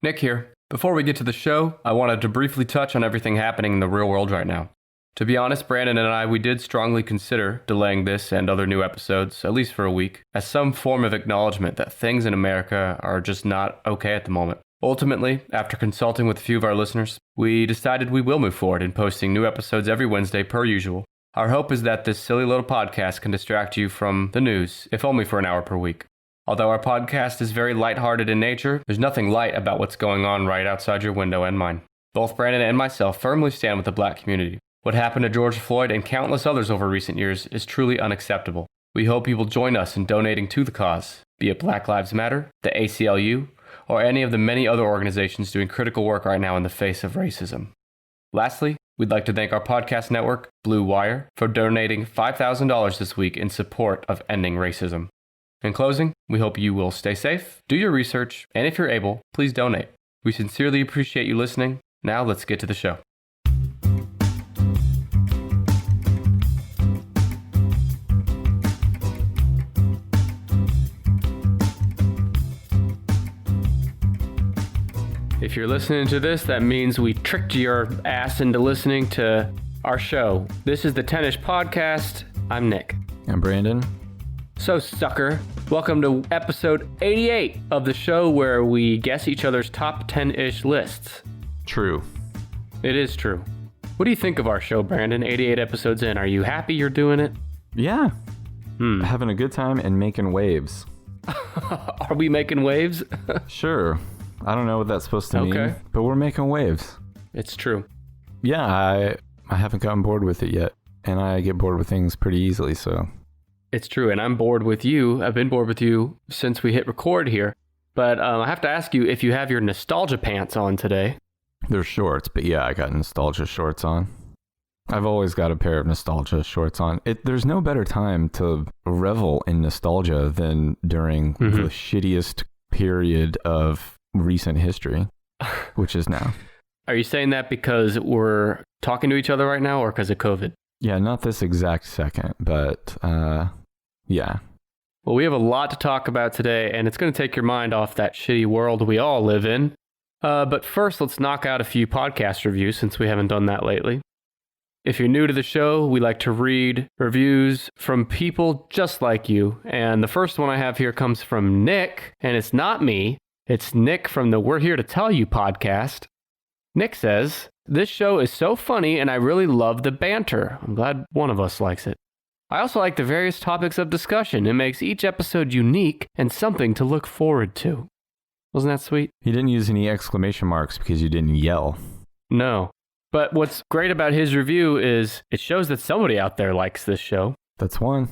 Nick here. Before we get to the show, I wanted to briefly touch on everything happening in the real world right now. To be honest, Brandon and I, we did strongly consider delaying this and other new episodes, at least for a week, as some form of acknowledgement that things in America are just not okay at the moment. Ultimately, after consulting with a few of our listeners, we decided we will move forward in posting new episodes every Wednesday per usual. Our hope is that this silly little podcast can distract you from the news, if only for an hour per week. Although our podcast is very lighthearted in nature, there's nothing light about what's going on right outside your window and mine. Both Brandon and myself firmly stand with the black community. What happened to George Floyd and countless others over recent years is truly unacceptable. We hope you will join us in donating to the cause, be it Black Lives Matter, the ACLU, or any of the many other organizations doing critical work right now in the face of racism. Lastly, we'd like to thank our podcast network, Blue Wire, for donating $5,000 this week in support of ending racism. In closing, we hope you will stay safe, do your research, and if you're able, please donate. We sincerely appreciate you listening. Now let's get to the show. If you're listening to this, that means we tricked your ass into listening to our show. This is the 10ish Podcast. I'm Nick. I'm Brandon. So, sucker, welcome to episode 88 of the show where we guess each other's top 10-ish lists. True. It is true. What do you think of our show, Brandon? 88 episodes in. Are you happy you're doing it? Yeah. Having a good time and making waves. Are we making waves? Sure. I don't know what that's supposed to mean, but we're making waves. It's true. Yeah, I haven't gotten bored with it yet, and I get bored with things pretty easily, so... It's true, and I'm bored with you. I've been bored with you since we hit record here. But I have to ask you if you have your nostalgia pants on today. They're shorts, but yeah, I got nostalgia shorts on. I've always got a pair of nostalgia shorts on. There's no better time to revel in nostalgia than during the shittiest period of recent history, which is now. Are you saying that because we're talking to each other right now or because of COVID? Yeah, not this exact second, but yeah. Well, we have a lot to talk about today, and it's going to take your mind off that shitty world we all live in. But first, let's knock out a few podcast reviews since we haven't done that lately. If you're new to the show, we like to read reviews from people just like you. And the first one I have here comes from Nick, and it's not me. It's Nick from the We're Here to Tell You podcast. Nick says, "This show is so funny and I really love the banter." I'm glad one of us likes it. "I also like the various topics of discussion. It makes each episode unique and something to look forward to." Wasn't that sweet? He didn't use any exclamation marks because you didn't yell. No. But what's great about his review is it shows that somebody out there likes this show. That's one.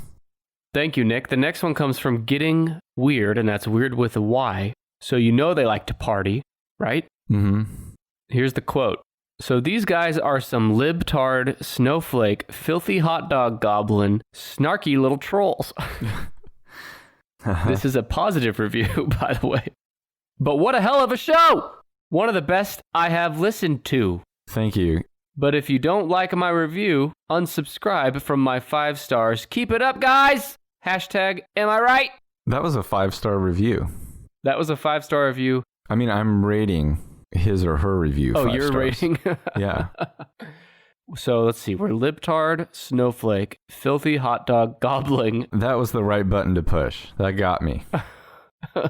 Thank you, Nick. The next one comes from Getting Weird, and that's weird with a Y. So you know they like to party, right? Mm-hmm. Here's the quote. "So these guys are some libtard, snowflake, filthy hot dog goblin, snarky little trolls." This is a positive review, by the way. "But what a hell of a show! One of the best I have listened to." Thank you. "But if you don't like my review, unsubscribe from my 5 stars. Keep it up, guys! Hashtag, am I right?" That was a 5-star review. That was a 5-star review. I mean, I'm rating his or her review. Oh, 5 you're stars. rating? Yeah. So let's see. We're libtard, snowflake, filthy hot dog, gobbling. That was the right button to push. That got me.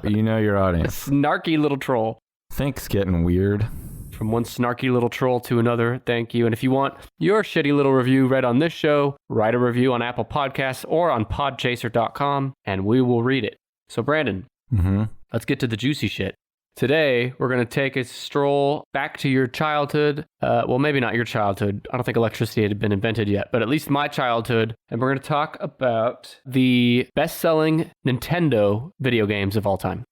You know your audience. Snarky little troll. Thanks, Getting Weird. From one snarky little troll to another, thank you. And if you want your shitty little review read on this show, write a review on Apple Podcasts or on podchaser.com, and we will read it. So, Brandon, let's get to the juicy shit. Today, we're going to take a stroll back to your childhood. Well, maybe not your childhood. I don't think electricity had been invented yet, but at least my childhood. And we're going to talk about the best-selling Nintendo video games of all time.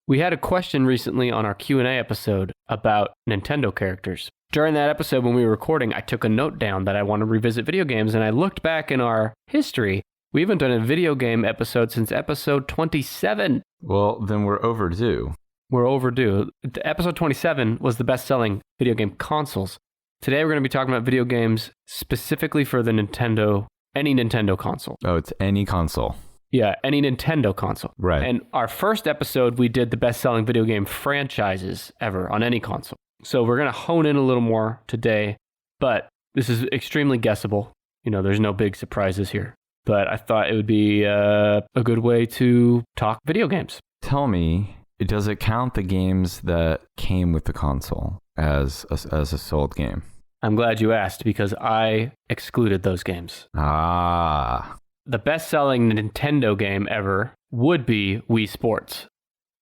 We had a question recently on our Q&A episode about Nintendo characters. During that episode, when we were recording, I took a note down that I want to revisit video games, and I looked back in our history. We haven't done a video game episode since episode 27. Well, then we're overdue. We're overdue. Episode 27 was the best-selling video game consoles. Today we're going to be talking about video games specifically for the Nintendo, any Nintendo console. Oh, it's any console. Yeah, any Nintendo console. Right. And our first episode, we did the best-selling video game franchises ever on any console. So we're going to hone in a little more today, but this is extremely guessable. There's no big surprises here. But I thought it would be a good way to talk video games. Tell me, does it count the games that came with the console as a sold game? I'm glad you asked because I excluded those games. Ah. The best-selling Nintendo game ever would be Wii Sports,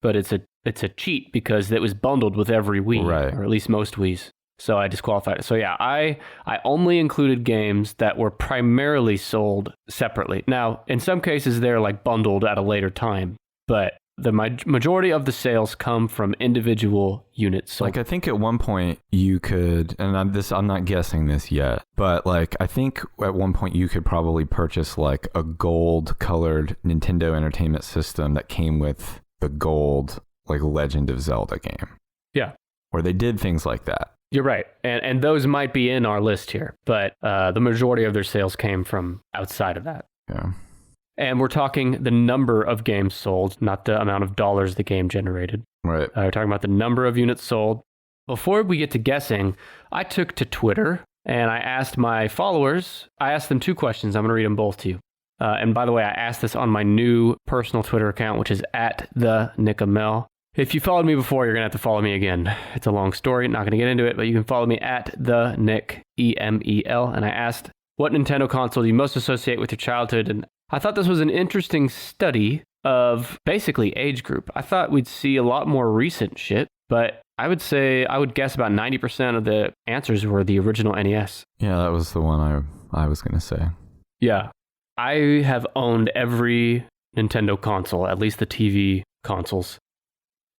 but it's a cheat because it was bundled with every Wii, right. Or at least most Wiis. So I disqualified it. So yeah, I only included games that were primarily sold separately. Now, in some cases, they're like bundled at a later time, but the majority of the sales come from individual units sold. Like I think at one point you could, and I'm not guessing this yet, but like I think at one point you could probably purchase like a gold colored Nintendo Entertainment System that came with the gold like Legend of Zelda game. Yeah. Or they did things like that. You're right. And those might be in our list here, but the majority of their sales came from outside of that. Yeah. And we're talking the number of games sold, not the amount of dollars the game generated. Right. We're talking about the number of units sold. Before we get to guessing, I took to Twitter and I asked my followers, I asked them two questions. I'm going to read them both to you. And by the way, I asked this on my new personal Twitter account, which is @TheNickAmel. If you followed me before, you're going to have to follow me again. It's a long story, not going to get into it, but you can follow me @TheNickEmel. And I asked, what Nintendo console do you most associate with your childhood? And I thought this was an interesting study of basically age group. I thought we'd see a lot more recent shit, but I would guess about 90% of the answers were the original NES. Yeah, that was the one I was going to say. Yeah. I have owned every Nintendo console, at least the TV consoles.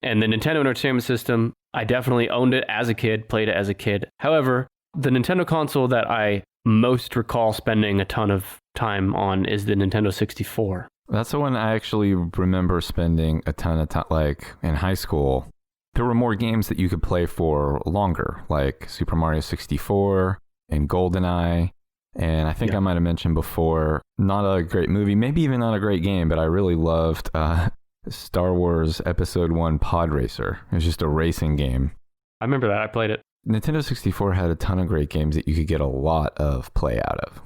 And the Nintendo Entertainment System, I definitely owned it as a kid, played it as a kid. However, the Nintendo console that I most recall spending a ton of time on is the Nintendo 64. That's the one I actually remember spending a ton of time, like in high school. There were more games that you could play for longer, like Super Mario 64 and GoldenEye. And I think I might have mentioned before, not a great movie, maybe even not a great game, but I really loved Star Wars Episode 1 Pod Racer. It was just a racing game. I remember that. I played it. Nintendo 64 had a ton of great games that you could get a lot of play out of.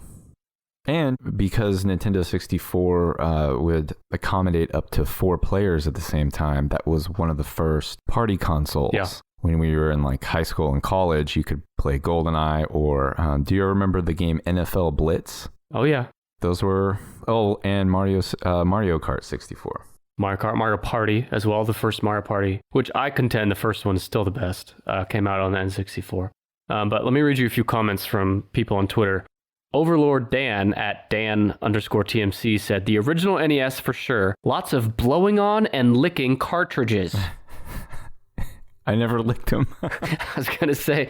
And because Nintendo 64 would accommodate up to 4 players at the same time, that was one of the first party consoles. Yeah. When we were in like high school and college, you could play GoldenEye or do you remember the game NFL Blitz? Oh, yeah. Those were, and Mario Kart 64. Mario Party as well, the first Mario Party, which I contend the first one is still the best, came out on the N64. But let me read you a few comments from people on Twitter. Overlord Dan @Dan_TMC said, the original NES for sure. Lots of blowing on and licking cartridges. I never licked them. I was going to say,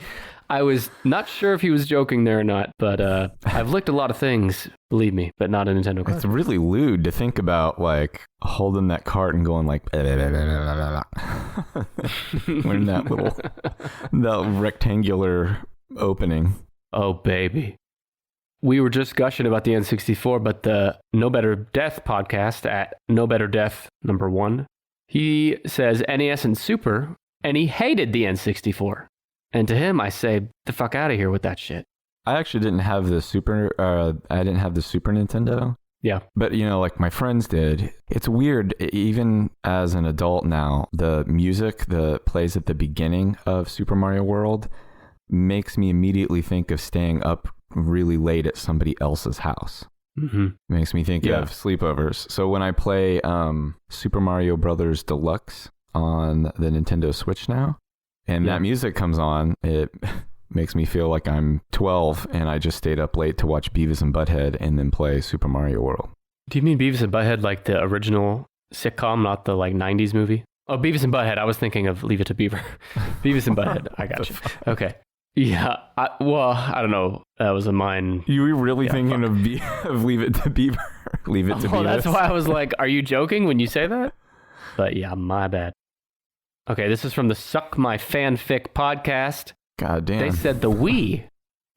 I was not sure if he was joking there or not, but I've licked a lot of things, believe me, but not a Nintendo cart. It's really lewd to think about, like, holding that cart and going like, when that rectangular opening. Oh, baby. We were just gushing about the N64, but the No Better Death podcast @NoBetterDeath1, he says NES and Super, and he hated the N64. And to him, I say, the fuck out of here with that shit. I actually didn't have the Super Nintendo. Yeah. But, like my friends did. It's weird, even as an adult now, the music that plays at the beginning of Super Mario World makes me immediately think of staying up really late at somebody else's house. Mm-hmm. Makes me think of sleepovers. So when I play Super Mario Brothers Deluxe on the Nintendo Switch now, and that music comes on, it makes me feel like I'm 12 and I just stayed up late to watch Beavis and Butthead and then play Super Mario World. Do you mean Beavis and Butthead like the original sitcom, not the like 90s movie? Oh, Beavis and Butthead. I was thinking of Leave It to Beaver. Beavis and Butthead. I got you. Okay. Yeah. I don't know. That was a mine. You were really thinking of Leave It to Beaver? Leave It to Beavis? That's why I was like, are you joking when you say that? But yeah, my bad. Okay, this is from the Suck My Fanfic podcast. God damn. They said the Wii.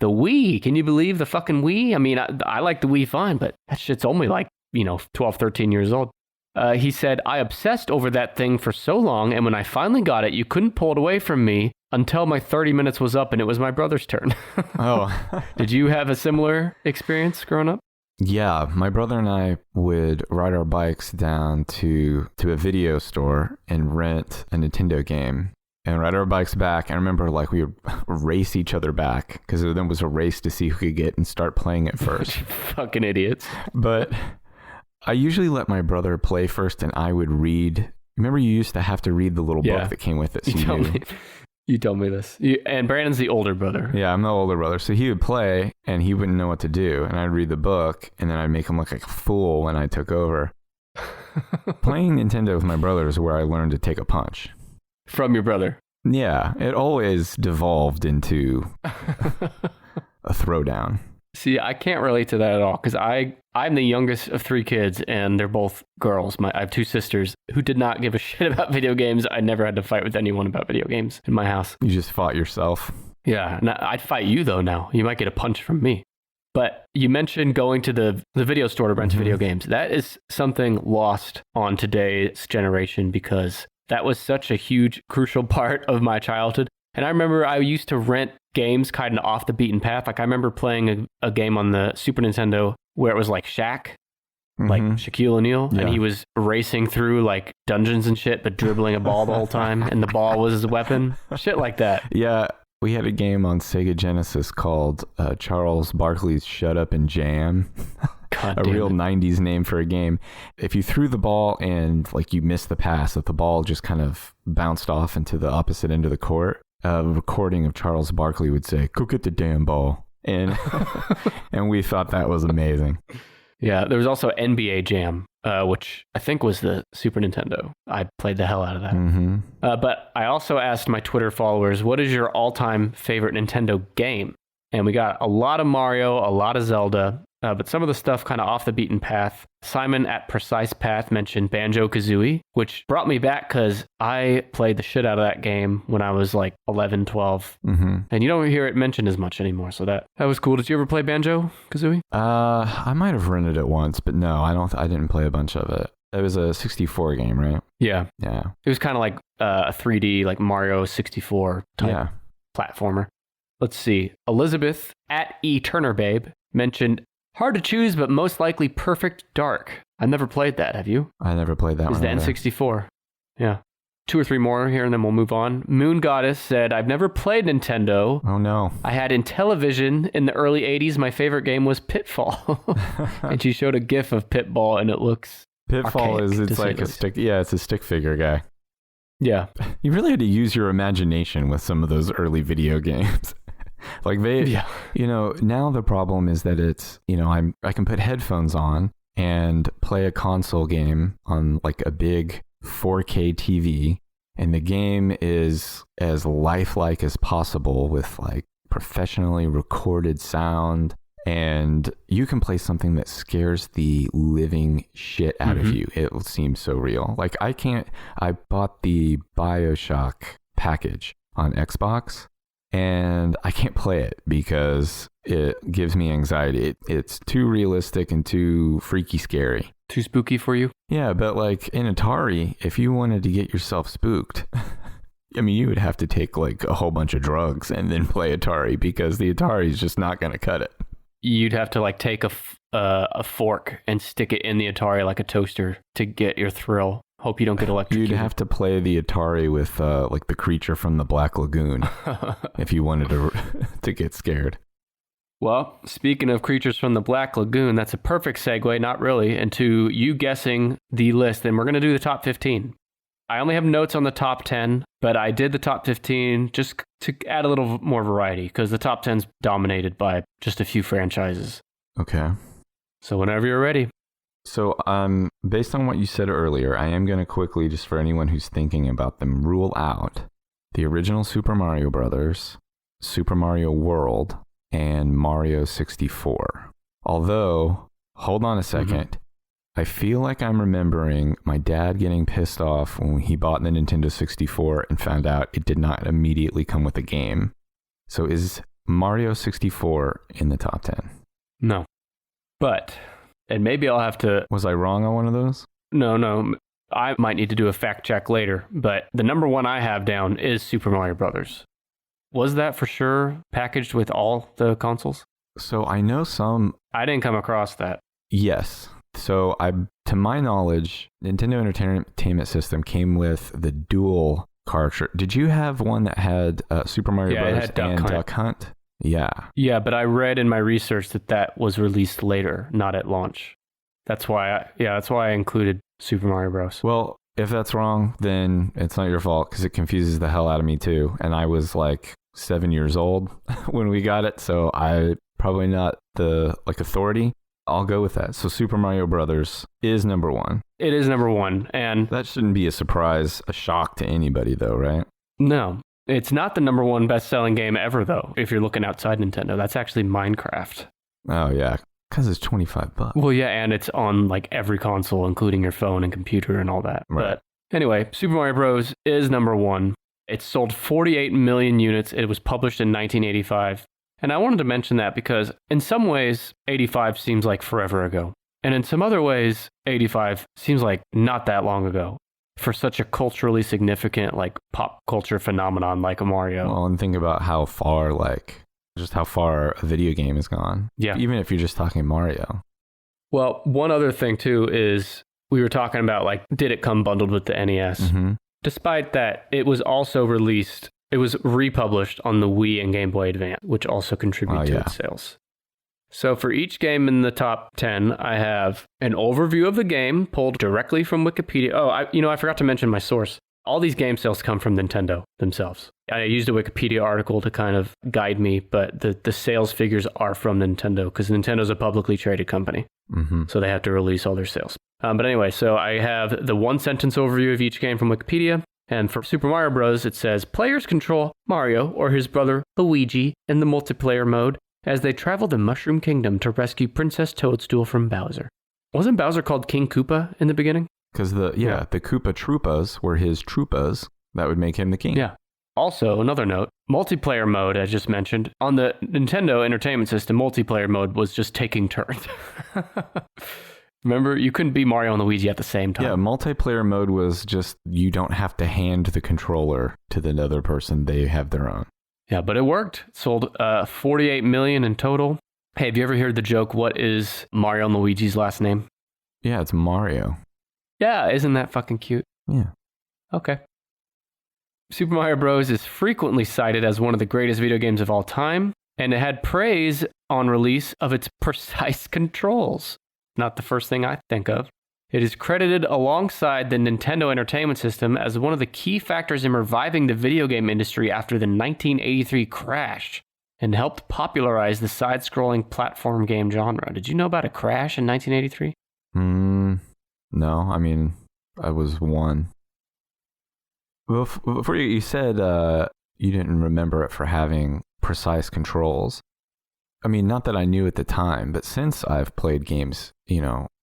The Wii. Can you believe the fucking Wii? I mean, I like the Wii fine, but that shit's only like 12, 13 years old. He said, I obsessed over that thing for so long, and when I finally got it, you couldn't pull it away from me until my 30 minutes was up, and it was my brother's turn. Oh. Did you have a similar experience growing up? Yeah, my brother and I would ride our bikes down to a video store and rent a Nintendo game and ride our bikes back. I remember we would race each other back because then was a race to see who could get and start playing it first. Fucking idiots. But I usually let my brother play first and I would read. Remember you used to have to read the little book that came with it. So You told me this. And Brandon's the older brother. Yeah, I'm the older brother. So he would play and he wouldn't know what to do. And I'd read the book and then I'd make him look like a fool when I took over. Playing Nintendo with my brother is where I learned to take a punch. From your brother? Yeah, it always devolved into a throwdown. See, I can't relate to that at all because I'm the youngest of 3 kids and they're both girls. I have 2 sisters who did not give a shit about video games. I never had to fight with anyone about video games in my house. You just fought yourself. Yeah, I'd fight you though now. You might get a punch from me. But you mentioned going to the video store to rent video games. That is something lost on today's generation because that was such a huge, crucial part of my childhood. And I remember I used to rent games kind of off the beaten path. I remember playing a game on the Super Nintendo where it was like Shaq, like Shaquille O'Neal, and he was racing through like dungeons and shit, but dribbling a ball the whole time, and the ball was his weapon. Shit like that. Yeah, we had a game on Sega Genesis called Charles Barkley's Shut Up and Jam. A real 90s name for a game. If you threw the ball and you missed the pass, if the ball just kind of bounced off into the opposite end of the court, a recording of Charles Barkley would say, "Go get the damn ball." And and we thought that was amazing. Yeah, there was also NBA Jam, which I think was the Super Nintendo. I played the hell out of that. But I also asked my Twitter followers, what is your all-time favorite Nintendo game? And we got a lot of Mario, a lot of Zelda, but some of the stuff kind of off the beaten path. Simon at Precise Path mentioned Banjo-Kazooie, which brought me back because I played the shit out of that game when I was 11, 12. And you don't hear it mentioned as much anymore, so that was cool. Did you ever play Banjo-Kazooie? I might have rented it once, but no, I didn't play a bunch of it. It was a 64 game, right? Yeah. Yeah. It was kind of like a 3D, Mario 64 type platformer. Let's see. Elizabeth at eTurnerBabe mentioned, hard to choose, but most likely Perfect Dark. I never played that. Have you? I never played that one. It's the N64. Yeah. 2 or 3 more here, and then we'll move on. Moon Goddess said, I've never played Nintendo. Oh, no. I had Intellivision in the early 80s. My favorite game was Pitfall. And she showed a GIF of Pitball, and it looks Pitfall archaic, it's like a stick. Yeah, it's a stick figure guy. Yeah. You really had to use your imagination with some of those early video games. Now the problem is that it's, I can put headphones on and play a console game on a big 4K TV, and the game is as lifelike as possible with professionally recorded sound, and you can play something that scares the living shit out of you. It seems so real. I bought the BioShock package on Xbox, and I can't play it because it gives me anxiety. It's too realistic and too freaky scary. Too spooky for you? Yeah, but in Atari, if you wanted to get yourself spooked, you would have to take a whole bunch of drugs and then play Atari because the Atari is just not going to cut it. You'd have to take a fork and stick it in the Atari like a toaster to get your thrill. Hope you don't get electrocuted. You'd have to play the Atari with the creature from the Black Lagoon if you wanted to get scared. Well, speaking of creatures from the Black Lagoon, that's a perfect segue, not really, into you guessing the list. And we're going to do the top 15. I only have notes on the top 10, but I did the top 15 just to add a little more variety because the top 10's dominated by just a few franchises. Okay. So whenever you're ready. So based on what you said earlier, I am going to quickly, just for anyone who's thinking about them, rule out the original Super Mario Brothers, Super Mario World, and Mario 64. Although, hold on a second, I feel like I'm remembering my dad getting pissed off when he bought the Nintendo 64 and found out it did not immediately come with a game. So is Mario 64 in the top 10? No. But And maybe I'll have to... Was I wrong on one of those? No. I might need to do a fact check later, but the number one I have down is Super Mario Brothers. Was that for sure packaged with all the consoles? So I know some... I didn't come across that. Yes. So to my knowledge, Nintendo Entertainment System came with the dual cartridge. Did you have one that had Super Mario Brothers and Duck Hunt? Yeah. Yeah, but I read in my research that was released later, not at launch. That's why I included Super Mario Bros. Well, if that's wrong, then it's not your fault because it confuses the hell out of me too. And I was like 7 years old when we got it, so I probably not the authority. I'll go with that. So Super Mario Brothers is number one. It is number one, and that shouldn't be a surprise, a shock to anybody though, right? No. It's not the number one best-selling game ever though, if you're looking outside Nintendo. That's actually Minecraft. Oh yeah, because it's $25. Well, yeah, and it's on like every console, including your phone and computer and all that. Right. But anyway, Super Mario Bros. Is number one. It sold 48 million units. It was published in 1985. And I wanted to mention that because in some ways, 85 seems like forever ago. And in some other ways, 85 seems like not that long ago for such a culturally significant like pop culture phenomenon like a Mario. Well, and think about how far just how far a video game has gone. Yeah. Even if you're just talking Mario. Well, one other thing too is we were talking about like, did it come bundled with the NES? Mm-hmm. Despite that, it was also released, it was republished on the Wii and Game Boy Advance, which also contributed to its sales. So for each game in the top 10, I have an overview of the game pulled directly from Wikipedia. Oh, I forgot to mention my source. All these game sales come from Nintendo themselves. I used a Wikipedia article to kind of guide me, but the sales figures are from Nintendo because Nintendo's a publicly traded company. Mm-hmm. So they have to release all their sales. But anyway, so I have the one-sentence overview of each game from Wikipedia. And for Super Mario Bros., it says, players control Mario or his brother Luigi in the multiplayer mode as they travel the Mushroom Kingdom to rescue Princess Toadstool from Bowser. Wasn't Bowser called King Koopa in the beginning? Because the Koopa Troopas were his Troopas. That would make him the king. Yeah. Also, another note, multiplayer mode, as just mentioned, on the Nintendo Entertainment System, multiplayer mode was just taking turns. Remember, you couldn't be Mario and Luigi at the same time. Yeah, multiplayer mode was just, you don't have to hand the controller to the other person. They have their own. Yeah, but it worked. It sold 48 million in total. Hey, have you ever heard the joke, what is Mario and Luigi's last name? Yeah, it's Mario. Yeah, isn't that fucking cute? Yeah. Okay. Super Mario Bros. Is frequently cited as one of the greatest video games of all time, and it had praise on release of its precise controls. Not the first thing I think of. It is credited alongside the Nintendo Entertainment System as one of the key factors in reviving the video game industry after the 1983 crash and helped popularize the side-scrolling platform game genre. Did you know about a crash in 1983? No, I mean, I was one. Well, before you said you didn't remember it for having precise controls. I mean, not that I knew at the time, but since I've played games,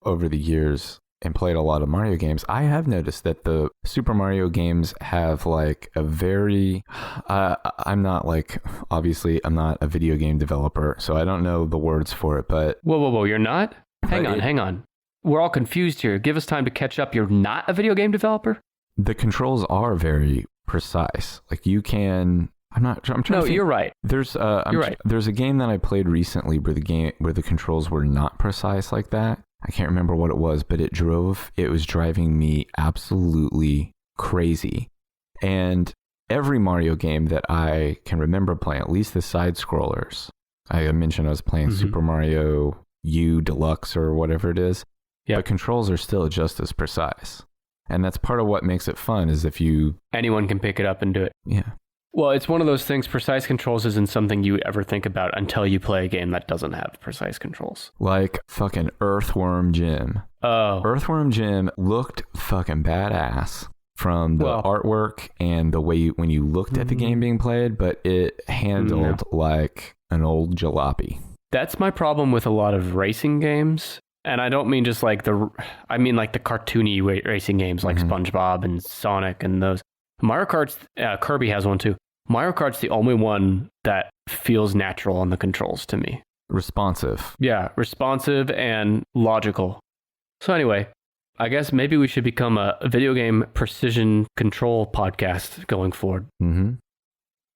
over the years and played a lot of Mario games, I have noticed that the Super Mario games have like a very, obviously I'm not a video game developer, so I don't know the words for it, but... Whoa, you're not? Hang on. We're all confused here. Give us time to catch up. You're not a video game developer? The controls are very precise. Like you can... I'm trying to think. You're right. There's you're right. There's a game that I played recently where the controls were not precise like that. I can't remember what it was, but it was driving me absolutely crazy. And every Mario game that I can remember playing, at least the side scrollers, I mentioned I was playing Super Mario U Deluxe or whatever it is. Yep. The controls are still just as precise. And that's part of what makes it fun is if anyone can pick it up and do it. Yeah. Well, it's one of those things, precise controls isn't something you ever think about until you play a game that doesn't have precise controls. Like fucking Earthworm Jim. Oh. Earthworm Jim looked fucking badass from the artwork and the way when you looked at the game being played, but it handled like an old jalopy. That's my problem with a lot of racing games. And I don't mean just like I mean like the cartoony racing games like SpongeBob and Sonic and those. Mario Kart's, Kirby has one too. Mario Kart's the only one that feels natural on the controls to me. Responsive. Yeah, responsive and logical. So anyway, I guess maybe we should become a video game precision control podcast going forward. Mm-hmm.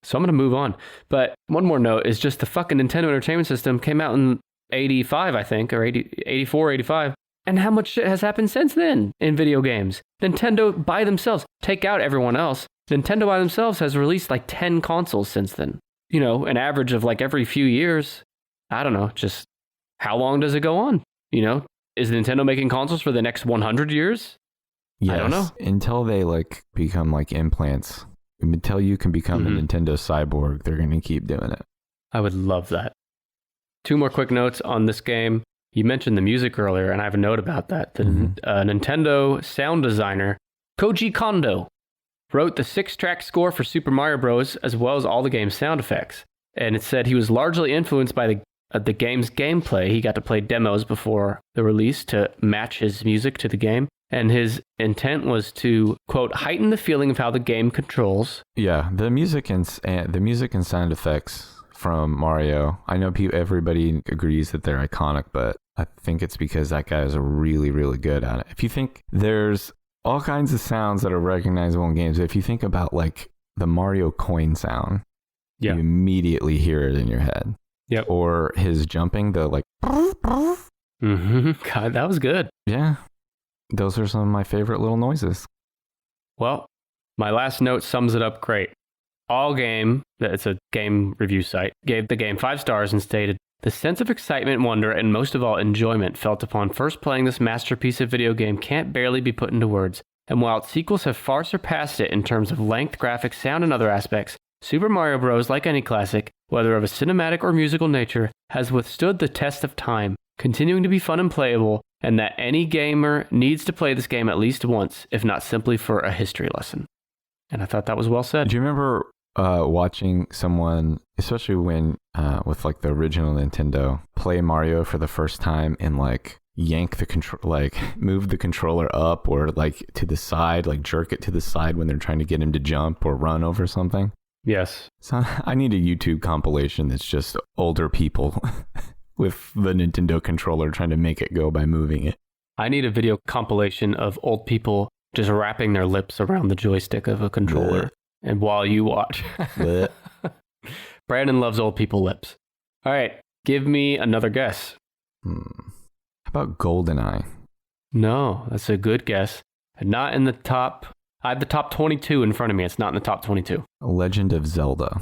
So I'm going to move on. But one more note is just the fucking Nintendo Entertainment System came out in 85, I think, or 84, 85. And how much shit has happened since then in video games? Nintendo by themselves, take out everyone else, Nintendo by themselves has released like 10 consoles since then. You know, an average of like every few years. I don't know, just how long does it go on? You know, is Nintendo making consoles for the next 100 years? Yes, I don't know. Until they like become like implants. Until you can become a Nintendo cyborg, they're going to keep doing it. I would love that. 2 more quick notes on this game. You mentioned the music earlier, and I have a note about that. The Nintendo sound designer, Koji Kondo, wrote the 6-track score for Super Mario Bros. As well as all the game's sound effects. And it said he was largely influenced by the game's gameplay. He got to play demos before the release to match his music to the game. And his intent was to, quote, heighten the feeling of how the game controls. Yeah, the music and sound effects from Mario. I know everybody agrees that they're iconic, but I think it's because that guy is really, really good at it. If you think there's all kinds of sounds that are recognizable in games, if you think about like the Mario coin sound, you immediately hear it in your head. Yep. Or his jumping, the like. Mm-hmm. God, that was good. Yeah. Those are some of my favorite little noises. Well, my last note sums it up great. All Game, it's a game review site, gave the game 5 stars and stated, the sense of excitement, wonder, and most of all enjoyment felt upon first playing this masterpiece of video game can't barely be put into words. And while its sequels have far surpassed it in terms of length, graphics, sound, and other aspects, Super Mario Bros., like any classic, whether of a cinematic or musical nature, has withstood the test of time, continuing to be fun and playable, and that any gamer needs to play this game at least once, if not simply for a history lesson. And I thought that was well said. Do you remember watching someone, especially when with like the original Nintendo, play Mario for the first time and like yank the control, like move the controller up or like to the side, like jerk it to the side when they're trying to get him to jump or run over something? Yes. So I need a YouTube compilation that's just older people with the Nintendo controller trying to make it go by moving it. I need a video compilation of old people just wrapping their lips around the joystick of a controller. And while you watch. Brandon loves old people lips. All right, give me another guess. How about GoldenEye? No, that's a good guess. Not in the top. I have the top 22 in front of me. It's not in the top 22. Legend of Zelda.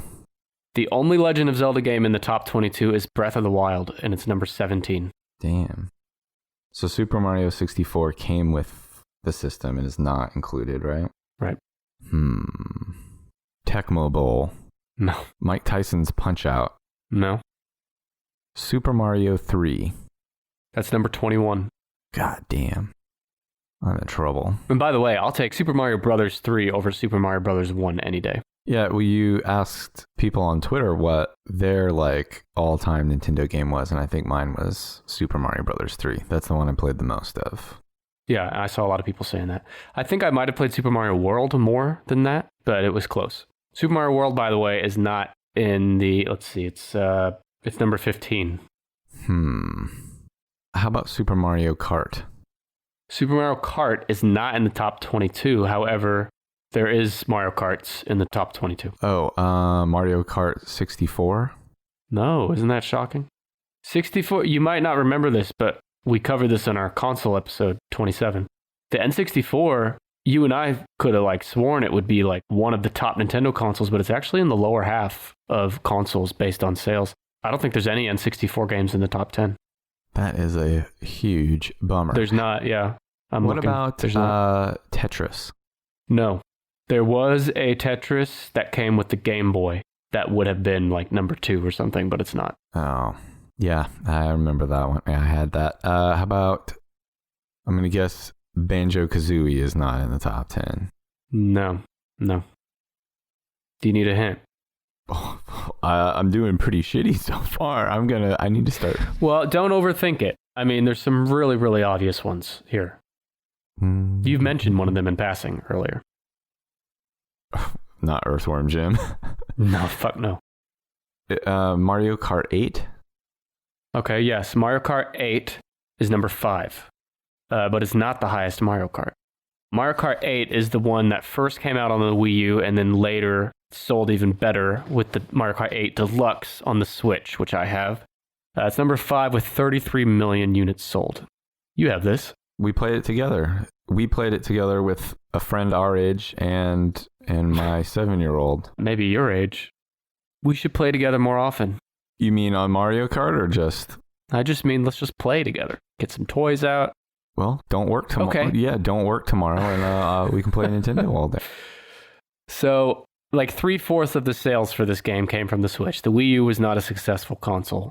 The only Legend of Zelda game in the top 22 is Breath of the Wild, and it's number 17. Damn. So Super Mario 64 came with the system and is not included, right? Right. Tecmo Bowl. No. Mike Tyson's Punch-Out. No. Super Mario 3. That's number 21. God damn. I'm in trouble. And by the way, I'll take Super Mario Brothers 3 over Super Mario Brothers 1 any day. Yeah, well, you asked people on Twitter what their like all-time Nintendo game was, and I think mine was Super Mario Brothers 3. That's the one I played the most of. Yeah, I saw a lot of people saying that. I think I might have played Super Mario World more than that, but it was close. Super Mario World, by the way, is not in the, let's see, it's number 15. How about Super Mario Kart? Super Mario Kart is not in the top 22. However, there is Mario Karts in the top 22. Oh, Mario Kart 64? No, isn't that shocking? 64, you might not remember this, but we covered this in our console episode 27. The N64, you and I could have like sworn it would be like one of the top Nintendo consoles, but it's actually in the lower half of consoles based on sales. I don't think there's any N64 games in the top 10. That is a huge bummer. There's not, yeah. What about Tetris? No. There was a Tetris that came with the Game Boy that would have been like number 2 or something, but it's not. Oh, yeah, I remember that one. Yeah, I had that. How about, I'm going to guess Banjo-Kazooie is not in the top 10. No. Do you need a hint? I'm doing pretty shitty so far. I need to start. Well, don't overthink it. I mean, there's some really, really obvious ones here. You've mentioned one of them in passing earlier. Not Earthworm Jim. No, fuck no. Mario Kart 8? Okay, yes, Mario Kart 8 is number 5, but it's not the highest Mario Kart. Mario Kart 8 is the one that first came out on the Wii U and then later sold even better with the Mario Kart 8 Deluxe on the Switch, which I have. It's number 5 with 33 million units sold. You have this. We played it together. We played it together with a friend our age and my 7-year-old. Maybe your age. We should play together more often. You mean on Mario Kart or just? I just mean let's just play together. Get some toys out. Well, don't work tomorrow. Okay. Yeah, don't work tomorrow, and we can play Nintendo all day. So, like 3/4 of the sales for this game came from the Switch. The Wii U was not a successful console.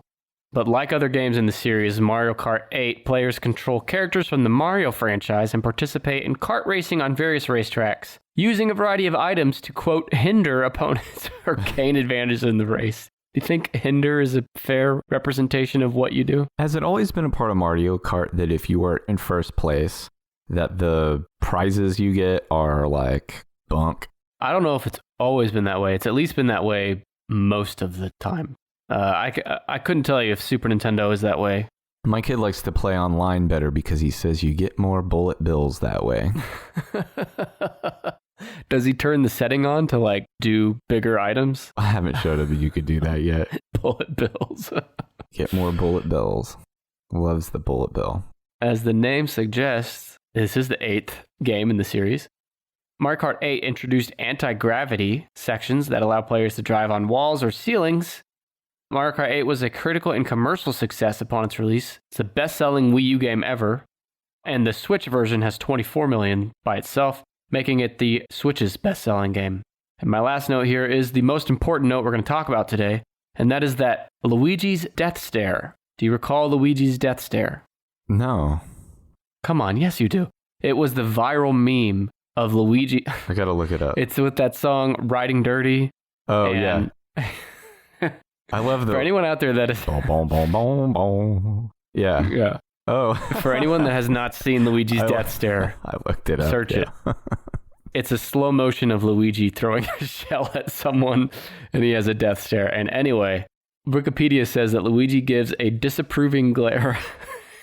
But like other games in the series, Mario Kart 8 players control characters from the Mario franchise and participate in kart racing on various racetracks, using a variety of items to, quote, hinder opponents or gain advantage in the race. Do you think hinder is a fair representation of what you do? Has it always been a part of Mario Kart that if you were in first place, that the prizes you get are like bunk? I don't know if it's always been that way. It's at least been that way most of the time. I couldn't tell you if Super Nintendo is that way. My kid likes to play online better because he says you get more bullet bills that way. Does he turn the setting on to like do bigger items? I haven't showed him that you could do that yet. Bullet bills. Get more bullet bills. Loves the bullet bill. As the name suggests, this is the 8th game in the series. Mario Kart 8 introduced anti-gravity sections that allow players to drive on walls or ceilings. Mario Kart 8 was a critical and commercial success upon its release. It's the best-selling Wii U game ever, and the Switch version has 24 million by itself, making it the Switch's best-selling game. And my last note here is the most important note we're going to talk about today, and that is that Luigi's death stare. Do you recall Luigi's death stare? No. Come on, yes you do. It was the viral meme of Luigi. I gotta look it up. It's with that song Riding Dirty. Oh, yeah. I love the... For anyone out there that is... Boom, boom, boom, boom, boom. Yeah. Yeah. Oh. For anyone that has not seen Luigi's death stare, I looked it up. Search it. It's a slow motion of Luigi throwing a shell at someone, and he has a death stare. And anyway, Wikipedia says that Luigi gives a disapproving glare.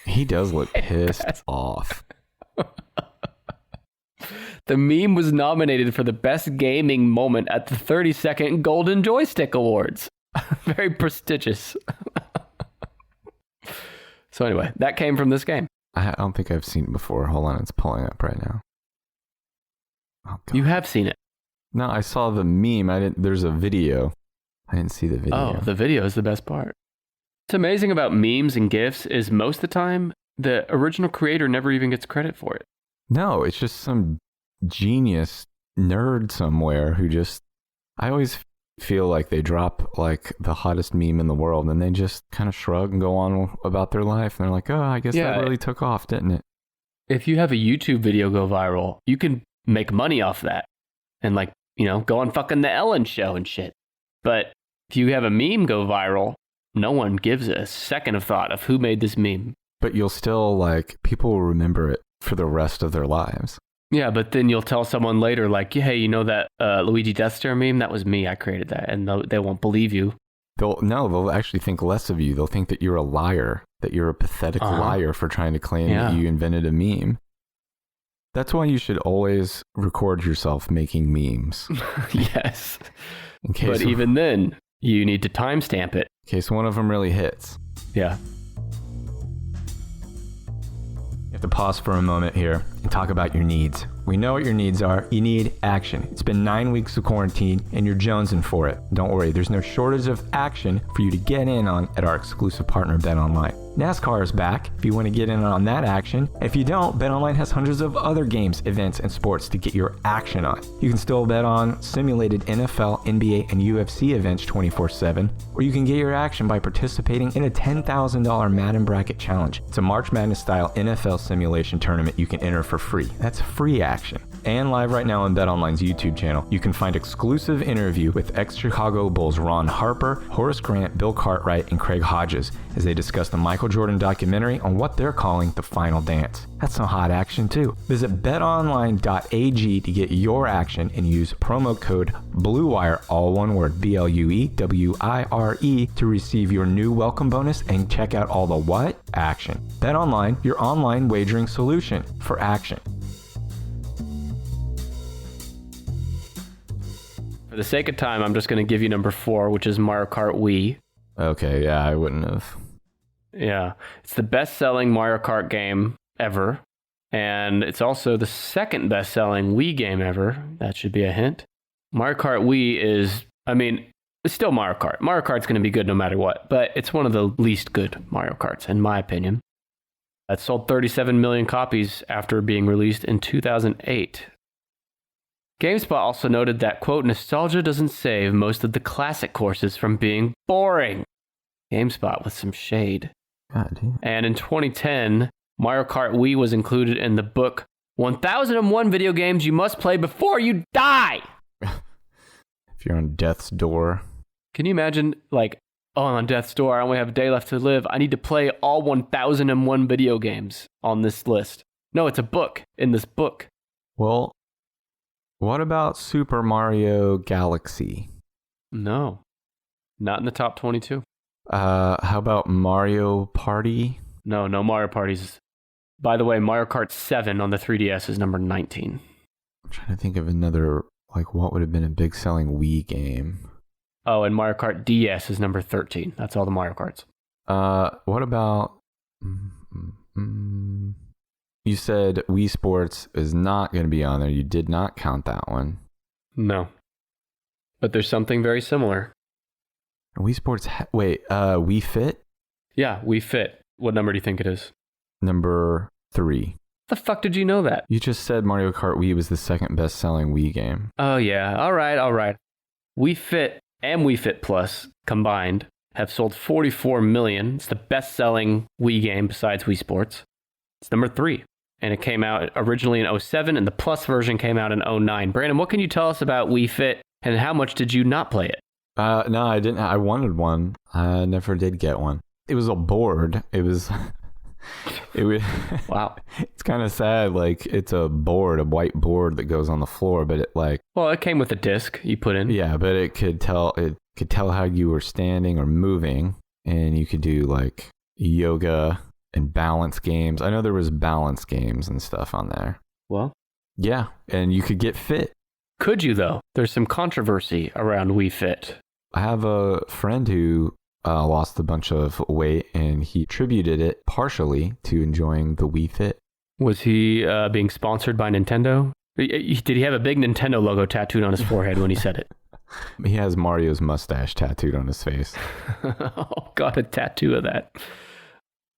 He does look pissed off. The meme was nominated for the best gaming moment at the 32nd Golden Joystick Awards. Very prestigious. So anyway, that came from this game. I don't think I've seen it before. Hold on, it's pulling up right now. Oh, God. You have seen it. No, I saw the meme. There's a video. I didn't see the video. Oh, the video is the best part. What's amazing about memes and GIFs is most of the time, the original creator never even gets credit for it. No, it's just some genius nerd somewhere who just... I always feel like they drop like the hottest meme in the world and they just kind of shrug and go on about their life. And they're like, oh, I guess that really took off, didn't it? If you have a YouTube video go viral, you can make money off that and like, you know, go on fucking the Ellen show and shit. But if you have a meme go viral, no one gives a second of thought of who made this meme. But you'll still like, people will remember it for the rest of their lives. Yeah, but then you'll tell someone later, like, hey, you know that Luigi Death Stare meme? That was me. I created that. And they won't believe you. They'll actually think less of you. They'll think that you're a liar, that you're a pathetic liar for trying to claim that you invented a meme. That's why you should always record yourself making memes. Yes. But even then, you need to timestamp it. In case one of them really hits. Yeah. You have to pause for a moment here and talk about your needs. We know what your needs are. You need action. It's been 9 weeks of quarantine and you're jonesing for it. Don't worry, there's no shortage of action for you to get in on at our exclusive partner, BetOnline. NASCAR is back if you want to get in on that action. If you don't, BetOnline has hundreds of other games, events, and sports to get your action on. You can still bet on simulated NFL, NBA, and UFC events 24/7, or you can get your action by participating in a $10,000 Madden Bracket Challenge. It's a March Madness-style NFL simulation tournament you can enter for free. That's free action. And live right now on BetOnline's YouTube channel, you can find exclusive interview with ex-Chicago Bulls Ron Harper, Horace Grant, Bill Cartwright, and Craig Hodges as they discuss the Michael Jordan documentary on what they're calling the final dance. That's some hot action too. Visit betonline.ag to get your action and use promo code BLUEWIRE, all one word, BLUEWIRE, to receive your new welcome bonus and check out all the what? Action. BetOnline, your online wagering solution for action. For the sake of time, I'm just going to give you number 4, which is Mario Kart Wii. Okay, yeah, I wouldn't have. Yeah, it's the best-selling Mario Kart game ever, and it's also the second best-selling Wii game ever. That should be a hint. Mario Kart Wii is, it's still Mario Kart. Mario Kart's going to be good no matter what, but it's one of the least good Mario Karts, in my opinion. It sold 37 million copies after being released in 2008. GameSpot also noted that, quote, nostalgia doesn't save most of the classic courses from being boring. GameSpot with some shade. God damn. And in 2010, Mario Kart Wii was included in the book 1001 Video Games You Must Play Before You Die. If you're on death's door. Can you imagine, I'm on death's door, I only have a day left to live. I need to play all 1001 video games on this list. No, it's a book in this book. Well, what about Super Mario Galaxy? No, not in the top 22. How about Mario Party? No Mario Parties. By the way, Mario Kart 7 on the 3DS is number 19. I'm trying to think of another, what would have been a big selling Wii game? Oh, and Mario Kart DS is number 13. That's all the Mario Karts. What about... You said Wii Sports is not going to be on there. You did not count that one. No. But there's something very similar. Wii Sports... Wii Fit? Yeah, Wii Fit. What number do you think it is? Number 3. The fuck did you know that? You just said Mario Kart Wii was the second best-selling Wii game. Oh, yeah. All right. Wii Fit and Wii Fit Plus combined have sold 44 million. It's the best-selling Wii game besides Wii Sports. It's number 3. And it came out originally in 2007, and the Plus version came out in 2009. Brandon, what can you tell us about Wii Fit, and how much did you not play it? No, I didn't. I wanted one. I never did get one. It was a board. It was... Wow. It's kind of sad. It's a board, a white board that goes on the floor, but it Well, it came with a disc you put in. Yeah, but it could tell how you were standing or moving, and you could do yoga and balance games. I know there was balance games and stuff on there. Well, yeah, and you could get fit. Could you though? There's some controversy around Wii Fit. I have a friend who lost a bunch of weight, and he attributed it partially to enjoying the Wii Fit. Was he being sponsored by Nintendo? Did he have a big Nintendo logo tattooed on his forehead when he said it? He has Mario's mustache tattooed on his face. Oh, got a tattoo of that.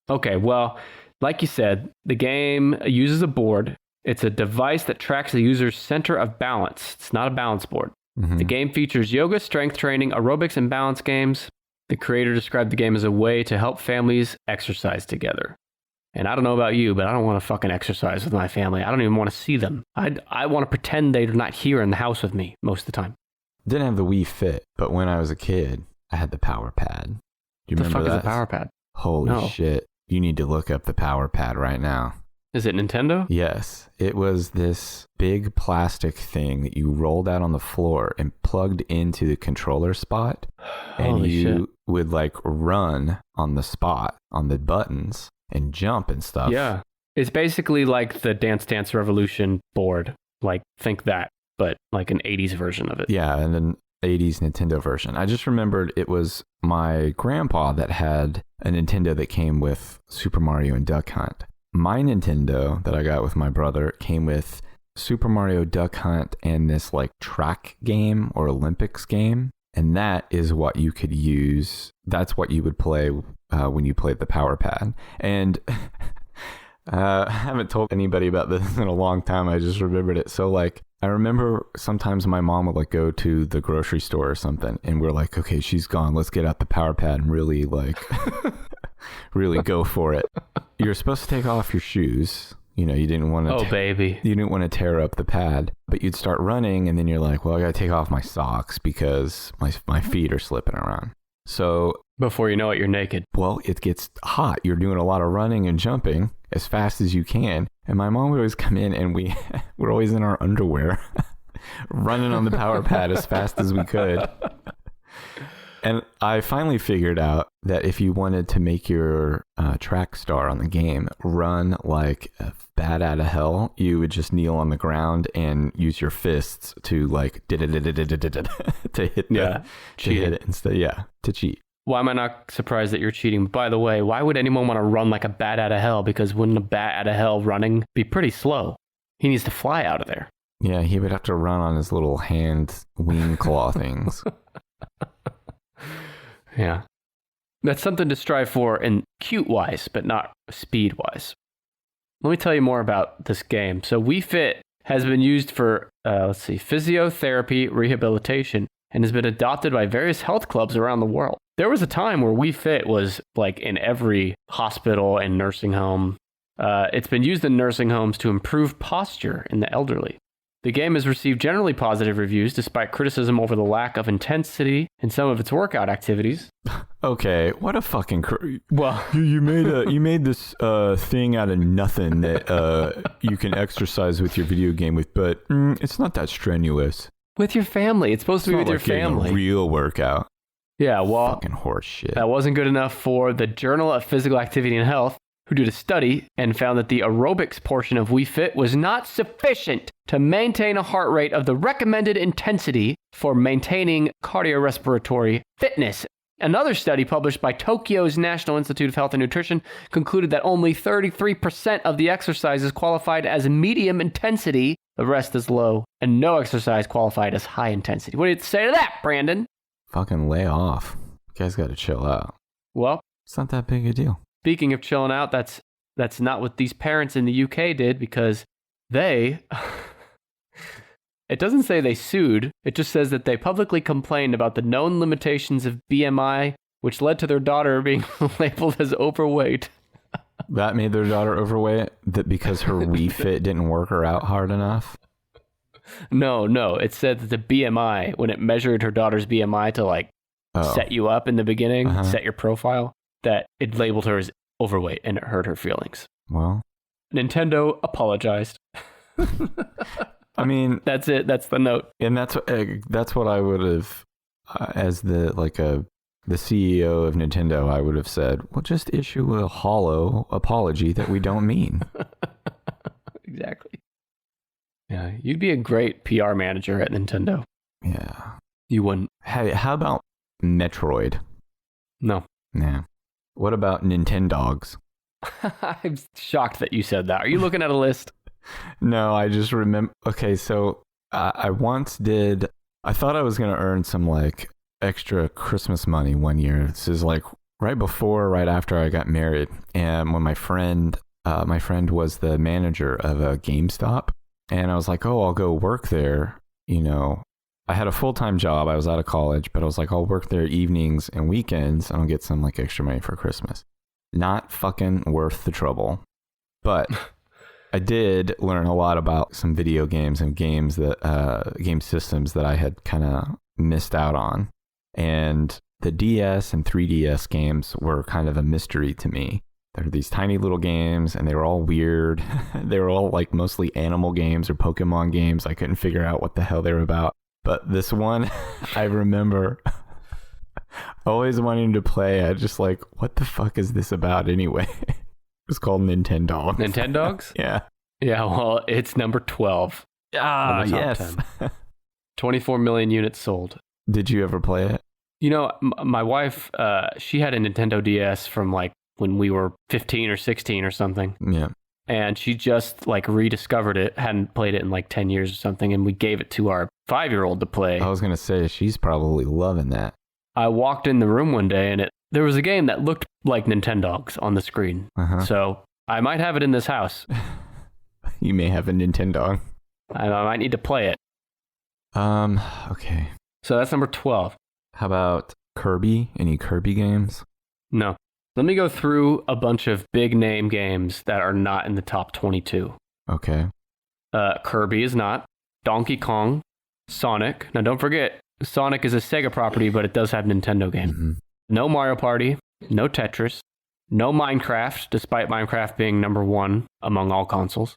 Okay, well, like you said, the game uses a board. It's a device that tracks the user's center of balance. It's not a balance board. Mm-hmm. The game features yoga, strength training, aerobics, and balance games. The creator described the game as a way to help families exercise together. And I don't know about you, but I don't want to fucking exercise with my family. I don't even want to see them. I want to pretend they're not here in the house with me most of the time. Didn't have the Wii Fit, but when I was a kid, I had the Power Pad. Do you remember that? The fuck is a Power Pad? Holy shit. You need to look up the Power Pad right now. Is it Nintendo? Yes. It was this big plastic thing that you rolled out on the floor and plugged into the controller spot. And Holy you shit. would run on the spot, on the buttons, and jump and stuff. Yeah. It's basically like the Dance Dance Revolution board. Think that, but an 80s version of it. Yeah, and an 80s Nintendo version. I just remembered it was my grandpa that had a Nintendo that came with Super Mario and Duck Hunt. My Nintendo that I got with my brother came with Super Mario, Duck Hunt, and this track game or Olympics game. And that is what you could use. That's what you would play when you played the Power Pad. And I haven't told anybody about this in a long time. I just remembered it. So I remember sometimes my mom would go to the grocery store or something, and we're like, okay, she's gone. Let's get out the Power Pad and really really go for it. You're supposed to take off your shoes, you didn't want to. Oh, baby. You didn't want to tear up the pad, but you'd start running, and then you're like, well, I gotta take off my socks because my feet are slipping around. So before you know it, you're naked. Well, it gets hot. You're doing a lot of running and jumping as fast as you can, and my mom would always come in, and we're always in our underwear, running on the power pad as fast as we could. And I finally figured out that if you wanted to make your track star on the game run like a bat out of hell, you would just kneel on the ground and use your fists to like to hit it instead. To cheat. Why am I not surprised that you're cheating? By the way, why would anyone want to run like a bat out of hell? Because wouldn't a bat out of hell running be pretty slow? He needs to fly out of there. Yeah, he would have to run on his little hand wing claw things. Yeah. That's something to strive for in cute-wise, but not speed-wise. Let me tell you more about this game. So Wii Fit has been used for, physiotherapy rehabilitation and has been adopted by various health clubs around the world. There was a time where Wii Fit was like in every hospital and nursing home. It's been used in nursing homes to improve posture in the elderly. The game has received generally positive reviews despite criticism over the lack of intensity in some of its workout activities. Okay, what a fucking well, you made this thing out of nothing that you can exercise with your video game with, but it's not that strenuous. With your family, it's supposed to be with your family. A real workout. Yeah, well, fucking horse shit. That wasn't good enough for the Journal of Physical Activity and Health, who did a study and found that the aerobics portion of Wii Fit was not sufficient to maintain a heart rate of the recommended intensity for maintaining cardiorespiratory fitness. Another study published by Tokyo's National Institute of Health and Nutrition concluded that only 33% of the exercises qualified as medium intensity, the rest is low, and no exercise qualified as high intensity. What do you have to say to that, Brandon? Fucking lay off. You guys gotta chill out. Well, it's not that big a deal. Speaking of chilling out, that's not what these parents in the UK did, because they, it doesn't say they sued, it just says that they publicly complained about the known limitations of BMI, which led to their daughter being labeled as overweight. That made their daughter overweight? That because her Wii Fit didn't work her out hard enough? No, it said that the BMI, when it measured her daughter's BMI to set you up in the beginning, set your profile, that it labeled her as overweight and it hurt her feelings. Well, Nintendo apologized. I mean, that's it. That's the note. And that's what I would have, as the CEO of Nintendo, I would have said, well, just issue a hollow apology that we don't mean. Exactly. Yeah, you'd be a great PR manager at Nintendo. Yeah. You wouldn't. Hey, how about Metroid? No. Nah. What about Nintendogs? I'm shocked that you said that. Are you looking at a list? No, I just remember. Okay, so I once did. I thought I was going to earn some extra Christmas money one year. This is right after I got married. And when my friend was the manager of a GameStop. And I was like, oh, I'll go work there. I had a full-time job. I was out of college, but I was like, I'll work there evenings and weekends and I'll get some extra money for Christmas. Not fucking worth the trouble. But I did learn a lot about some video games and game systems that I had kind of missed out on. And the DS and 3DS games were kind of a mystery to me. There were these tiny little games and they were all weird. They were all mostly animal games or Pokemon games. I couldn't figure out what the hell they were about. But this one, I remember always wanting to play. I just what the fuck is this about anyway? It was called Nintendogs. Nintendogs? Yeah. Yeah, well, it's number 12. Ah, yes. 24 million units sold. Did you ever play it? My wife, she had a Nintendo DS from when we were 15 or 16 or something. Yeah. And she just rediscovered it, hadn't played it in 10 years or something, and we gave it to our 5-year-old to play. I was going to say, she's probably loving that. I walked in the room one day and there was a game that looked like Nintendogs on the screen. Uh-huh. So I might have it in this house. You may have a Nintendo. I might need to play it. Okay. So that's number 12. How about Kirby? Any Kirby games? No. Let me go through a bunch of big name games that are not in the top 22. Okay. Kirby is not. Donkey Kong. Sonic. Now, don't forget, Sonic is a Sega property, but it does have Nintendo games. Mm-hmm. No Mario Party. No Tetris. No Minecraft, despite Minecraft being number 1 among all consoles.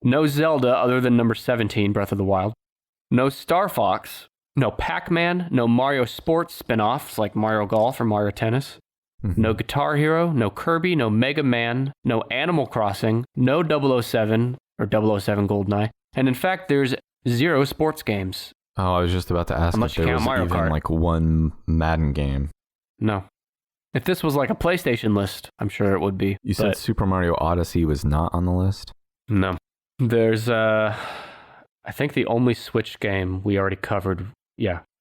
No Zelda, other than number 17, Breath of the Wild. No Star Fox. No Pac-Man. No Mario Sports spin-offs like Mario Golf or Mario Tennis. Mm-hmm. No Guitar Hero. No Kirby. No Mega Man. No Animal Crossing. No 007 or 007 GoldenEye. And in fact, there's 0 sports games. Oh, I was just about to ask Unless if you there count was Mario even Kart. like one Madden game. No. If this was like a PlayStation list, I'm sure it would be. You said Super Mario Odyssey was not on the list? No. There's, I think the only Switch game we already covered,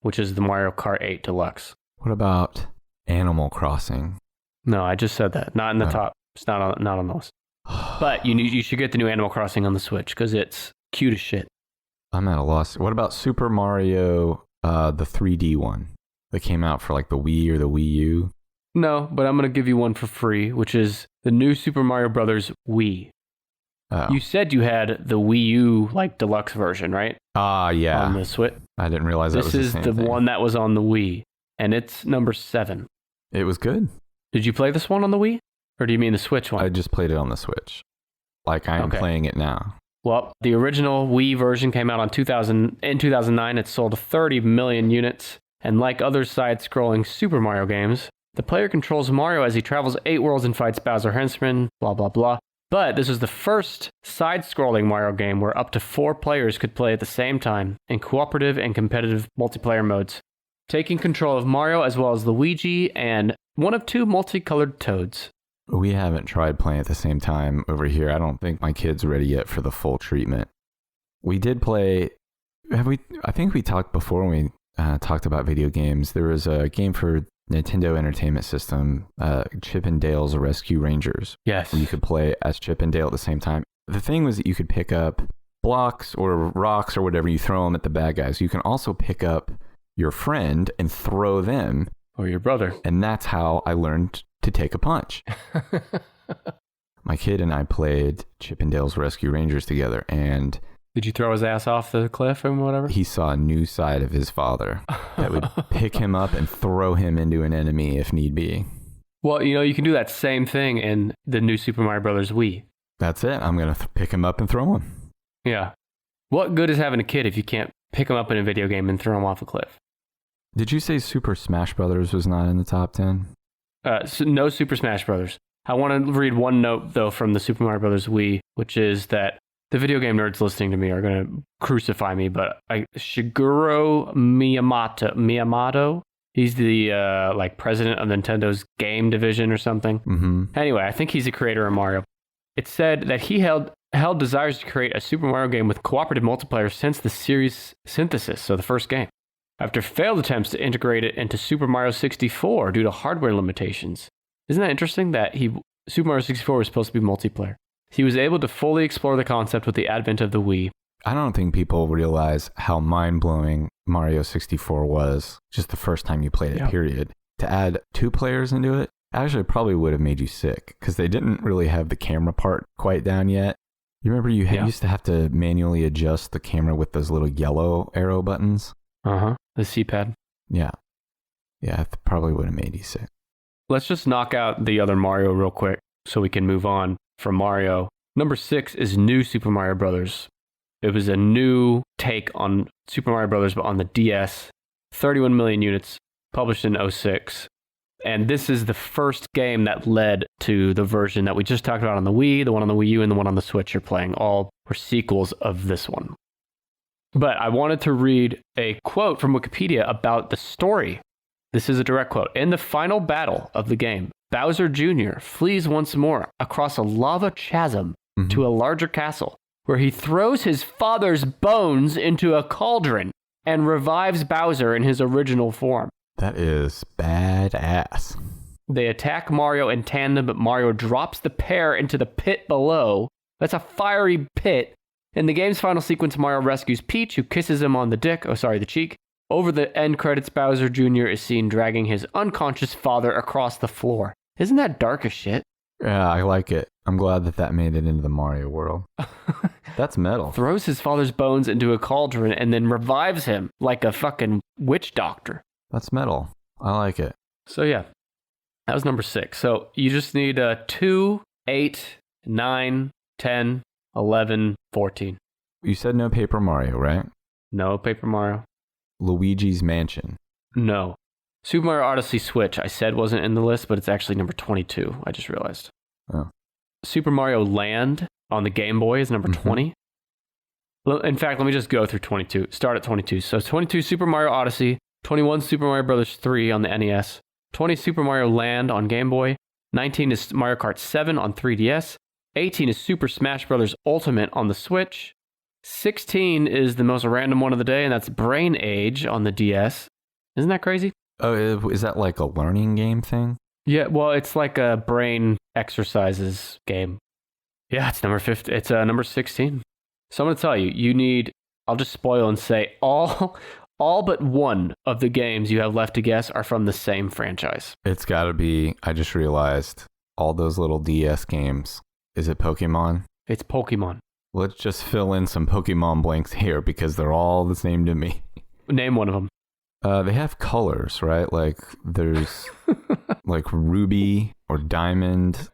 which is the Mario Kart 8 Deluxe. What about Animal Crossing? No, I just said that. Not in the top. It's not on the list. But you should get the new Animal Crossing on the Switch because it's cute as shit. I'm at a loss. What about Super Mario, the 3D one that came out for like the Wii or the Wii U? No, but I'm going to give you one for free, which is the new Super Mario Brothers Wii. Oh. You said you had the Wii U like deluxe version, right? Yeah. On the Switch. I didn't realize that was the same This is the thing. one that was on the Wii, and it's number 7. It was good. Did you play this one on the Wii? Or do you mean the Switch one? I just played it on the Switch. Like I am playing it now. Well, the original Wii version came out in 2009. It sold 30 million units. And like other side-scrolling Super Mario games, the player controls Mario as he travels 8 worlds and fights Bowser henchmen, blah, blah, blah. But this was the first side-scrolling Mario game where up to 4 players could play at the same time in cooperative and competitive multiplayer modes, taking control of Mario as well as Luigi and one of 2 multicolored Toads. We haven't tried playing at the same time over here. I don't think my kid's ready yet for the full treatment. We did play... I think we talked before when we talked about video games. There was a game for Nintendo Entertainment System, Chip and Dale's Rescue Rangers. Yes. You could play as Chip and Dale at the same time. The thing was that you could pick up blocks or rocks or whatever, you throw them at the bad guys. You can also pick up your friend and throw them. Or your brother. And that's how I learned to take a punch. My kid and I played Chip and Dale's Rescue Rangers together, and... Did you throw his ass off the cliff and whatever? He saw a new side of his father that would pick him up and throw him into an enemy if need be. Well, you can do that same thing in the new Super Mario Brothers Wii. That's it. I'm going to pick him up and throw him. Yeah. What good is having a kid if you can't pick him up in a video game and throw him off a cliff? Did you say Super Smash Brothers was not in the top 10? So no Super Smash Brothers. I want to read one note, though, from the Super Mario Brothers Wii, which is that the video game nerds listening to me are going to crucify me, but Shigeru Miyamoto, he's the president of Nintendo's game division or something. Mm-hmm. Anyway, I think he's the creator of Mario. It said that he held desires to create a Super Mario game with cooperative multiplayer since the series synthesis, so the first game, after failed attempts to integrate it into Super Mario 64 due to hardware limitations. Isn't that interesting that Super Mario 64 was supposed to be multiplayer? He was able to fully explore the concept with the advent of the Wii. I don't think people realize how mind-blowing Mario 64 was just the first time you played it, period. To add 2 players into it actually probably would have made you sick because they didn't really have the camera part quite down yet. You remember you used to have to manually adjust the camera with those little yellow arrow buttons? Uh-huh. The C-pad. Yeah. Yeah, it probably would have made you sick. Let's just knock out the other Mario real quick so we can move on from Mario. Number 6 is New Super Mario Brothers. It was a new take on Super Mario Brothers, but on the DS. 31 million units, published in 2006. And this is the first game that led to the version that we just talked about on the Wii, the one on the Wii U, and the one on the Switch you're playing. All were sequels of this one. But I wanted to read a quote from Wikipedia about the story. This is a direct quote. In the final battle of the game, Bowser Jr. flees once more across a lava chasm to a larger castle, where he throws his father's bones into a cauldron and revives Bowser in his original form. That is badass. They attack Mario in tandem, but Mario drops the pair into the pit below. That's a fiery pit. In the game's final sequence, Mario rescues Peach, who kisses him on the cheek. Over the end credits, Bowser Jr. is seen dragging his unconscious father across the floor. Isn't that dark as shit? Yeah, I like it. I'm glad that made it into the Mario world. That's metal. Throws his father's bones into a cauldron and then revives him like a fucking witch doctor. That's metal. I like it. So yeah, that was number 6. So you just need 2, 8, 9, 10, 11, 14. You said no Paper Mario, right? No Paper Mario. Luigi's Mansion. No. Super Mario Odyssey Switch, I said wasn't in the list, but it's actually number 22. I just realized. Oh. Super Mario Land on the Game Boy is number 20. In fact, let me just go through 22. Start at 22. So 22 Super Mario Odyssey, 21 Super Mario Bros. 3 on the NES, 20 Super Mario Land on Game Boy, 19 is Mario Kart 7 on 3DS, 18 is Super Smash Bros. Ultimate on the Switch, 16 is the most random one of the day, and that's Brain Age on the DS. Isn't that crazy? Oh, is that like a learning game thing? Yeah, well, it's like a brain exercises game. Yeah, it's number 50. It's number 16. So I'm going to tell you, you need, I'll just spoil and say all but one of the games you have left to guess are from the same franchise. It's got to be, I just realized, all those little DS games. Is it Pokemon? It's Pokemon. Let's just fill in some Pokemon blanks here because they're all the same to me. Name one of them. They have colors, right? Like there's like ruby or diamond.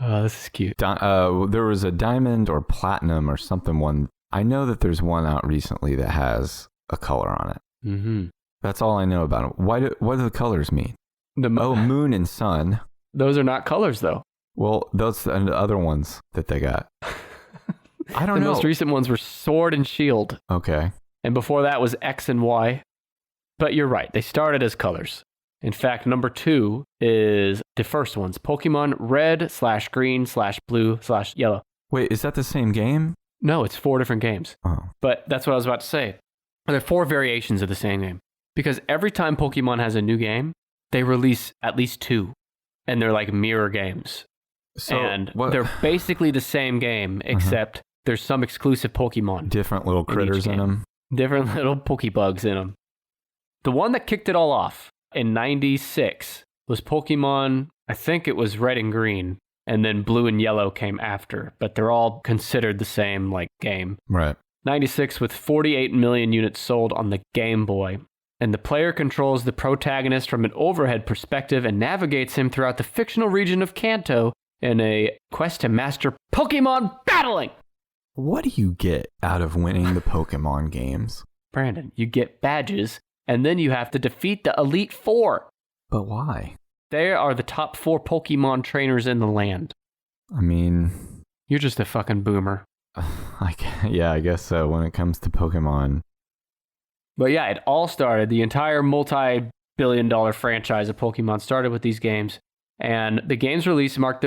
Oh, this is cute. There was a diamond or platinum or something one. I know that there's one out recently that has a color on it. Mm-hmm. That's all I know about it. What do the colors mean? Moon and sun. Those are not colors, though. Well, those are the other ones that they got. I don't know. The most recent ones were Sword and Shield. Okay. And before that was X and Y. But you're right. They started as colors. In fact, number 2 is the first ones. Pokemon Red/Green/Blue/Yellow. Wait, is that the same game? No, it's 4 different games. Oh. But that's what I was about to say. There are 4 variations of the same game. Because every time Pokemon has a new game, they release at least 2. And they're like mirror games. And they're basically the same game, except there's some exclusive Pokemon. Different little critters in them. Different little Pokebugs in them. The one that kicked it all off in 96 was Pokemon, I think it was Red and Green, and then Blue and Yellow came after, but they're all considered the same like game. Right. 96 with 48 million units sold on the Game Boy. And the player controls the protagonist from an overhead perspective and navigates him throughout the fictional region of Kanto in a quest to master Pokemon battling. What do you get out of winning the Pokemon games? Brandon, you get badges, and then you have to defeat the Elite Four. But why? They are the top 4 Pokemon trainers in the land. I mean... You're just a fucking boomer. I guess so when it comes to Pokemon. But yeah, it all started, the entire multi-billion-dollar franchise of Pokemon started with these games. And the game's release marked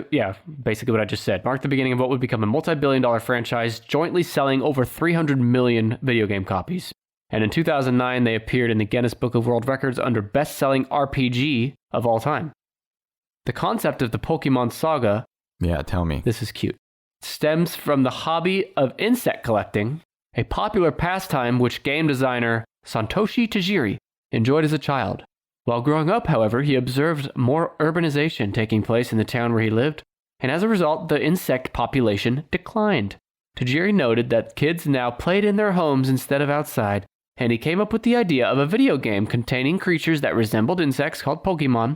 basically what I just said, marked the beginning of what would become a multi-billion-dollar franchise, jointly selling over 300 million video game copies. And in 2009, they appeared in the Guinness Book of World Records under best-selling RPG of all time. The concept of the Pokemon saga, yeah, tell me. This is cute, stems from the hobby of insect collecting, a popular pastime which game designer Satoshi Tajiri enjoyed as a child. While growing up, however, he observed more urbanization taking place in the town where he lived, and as a result, the insect population declined. Tajiri noted that kids now played in their homes instead of outside, and he came up with the idea of a video game containing creatures that resembled insects called Pokemon.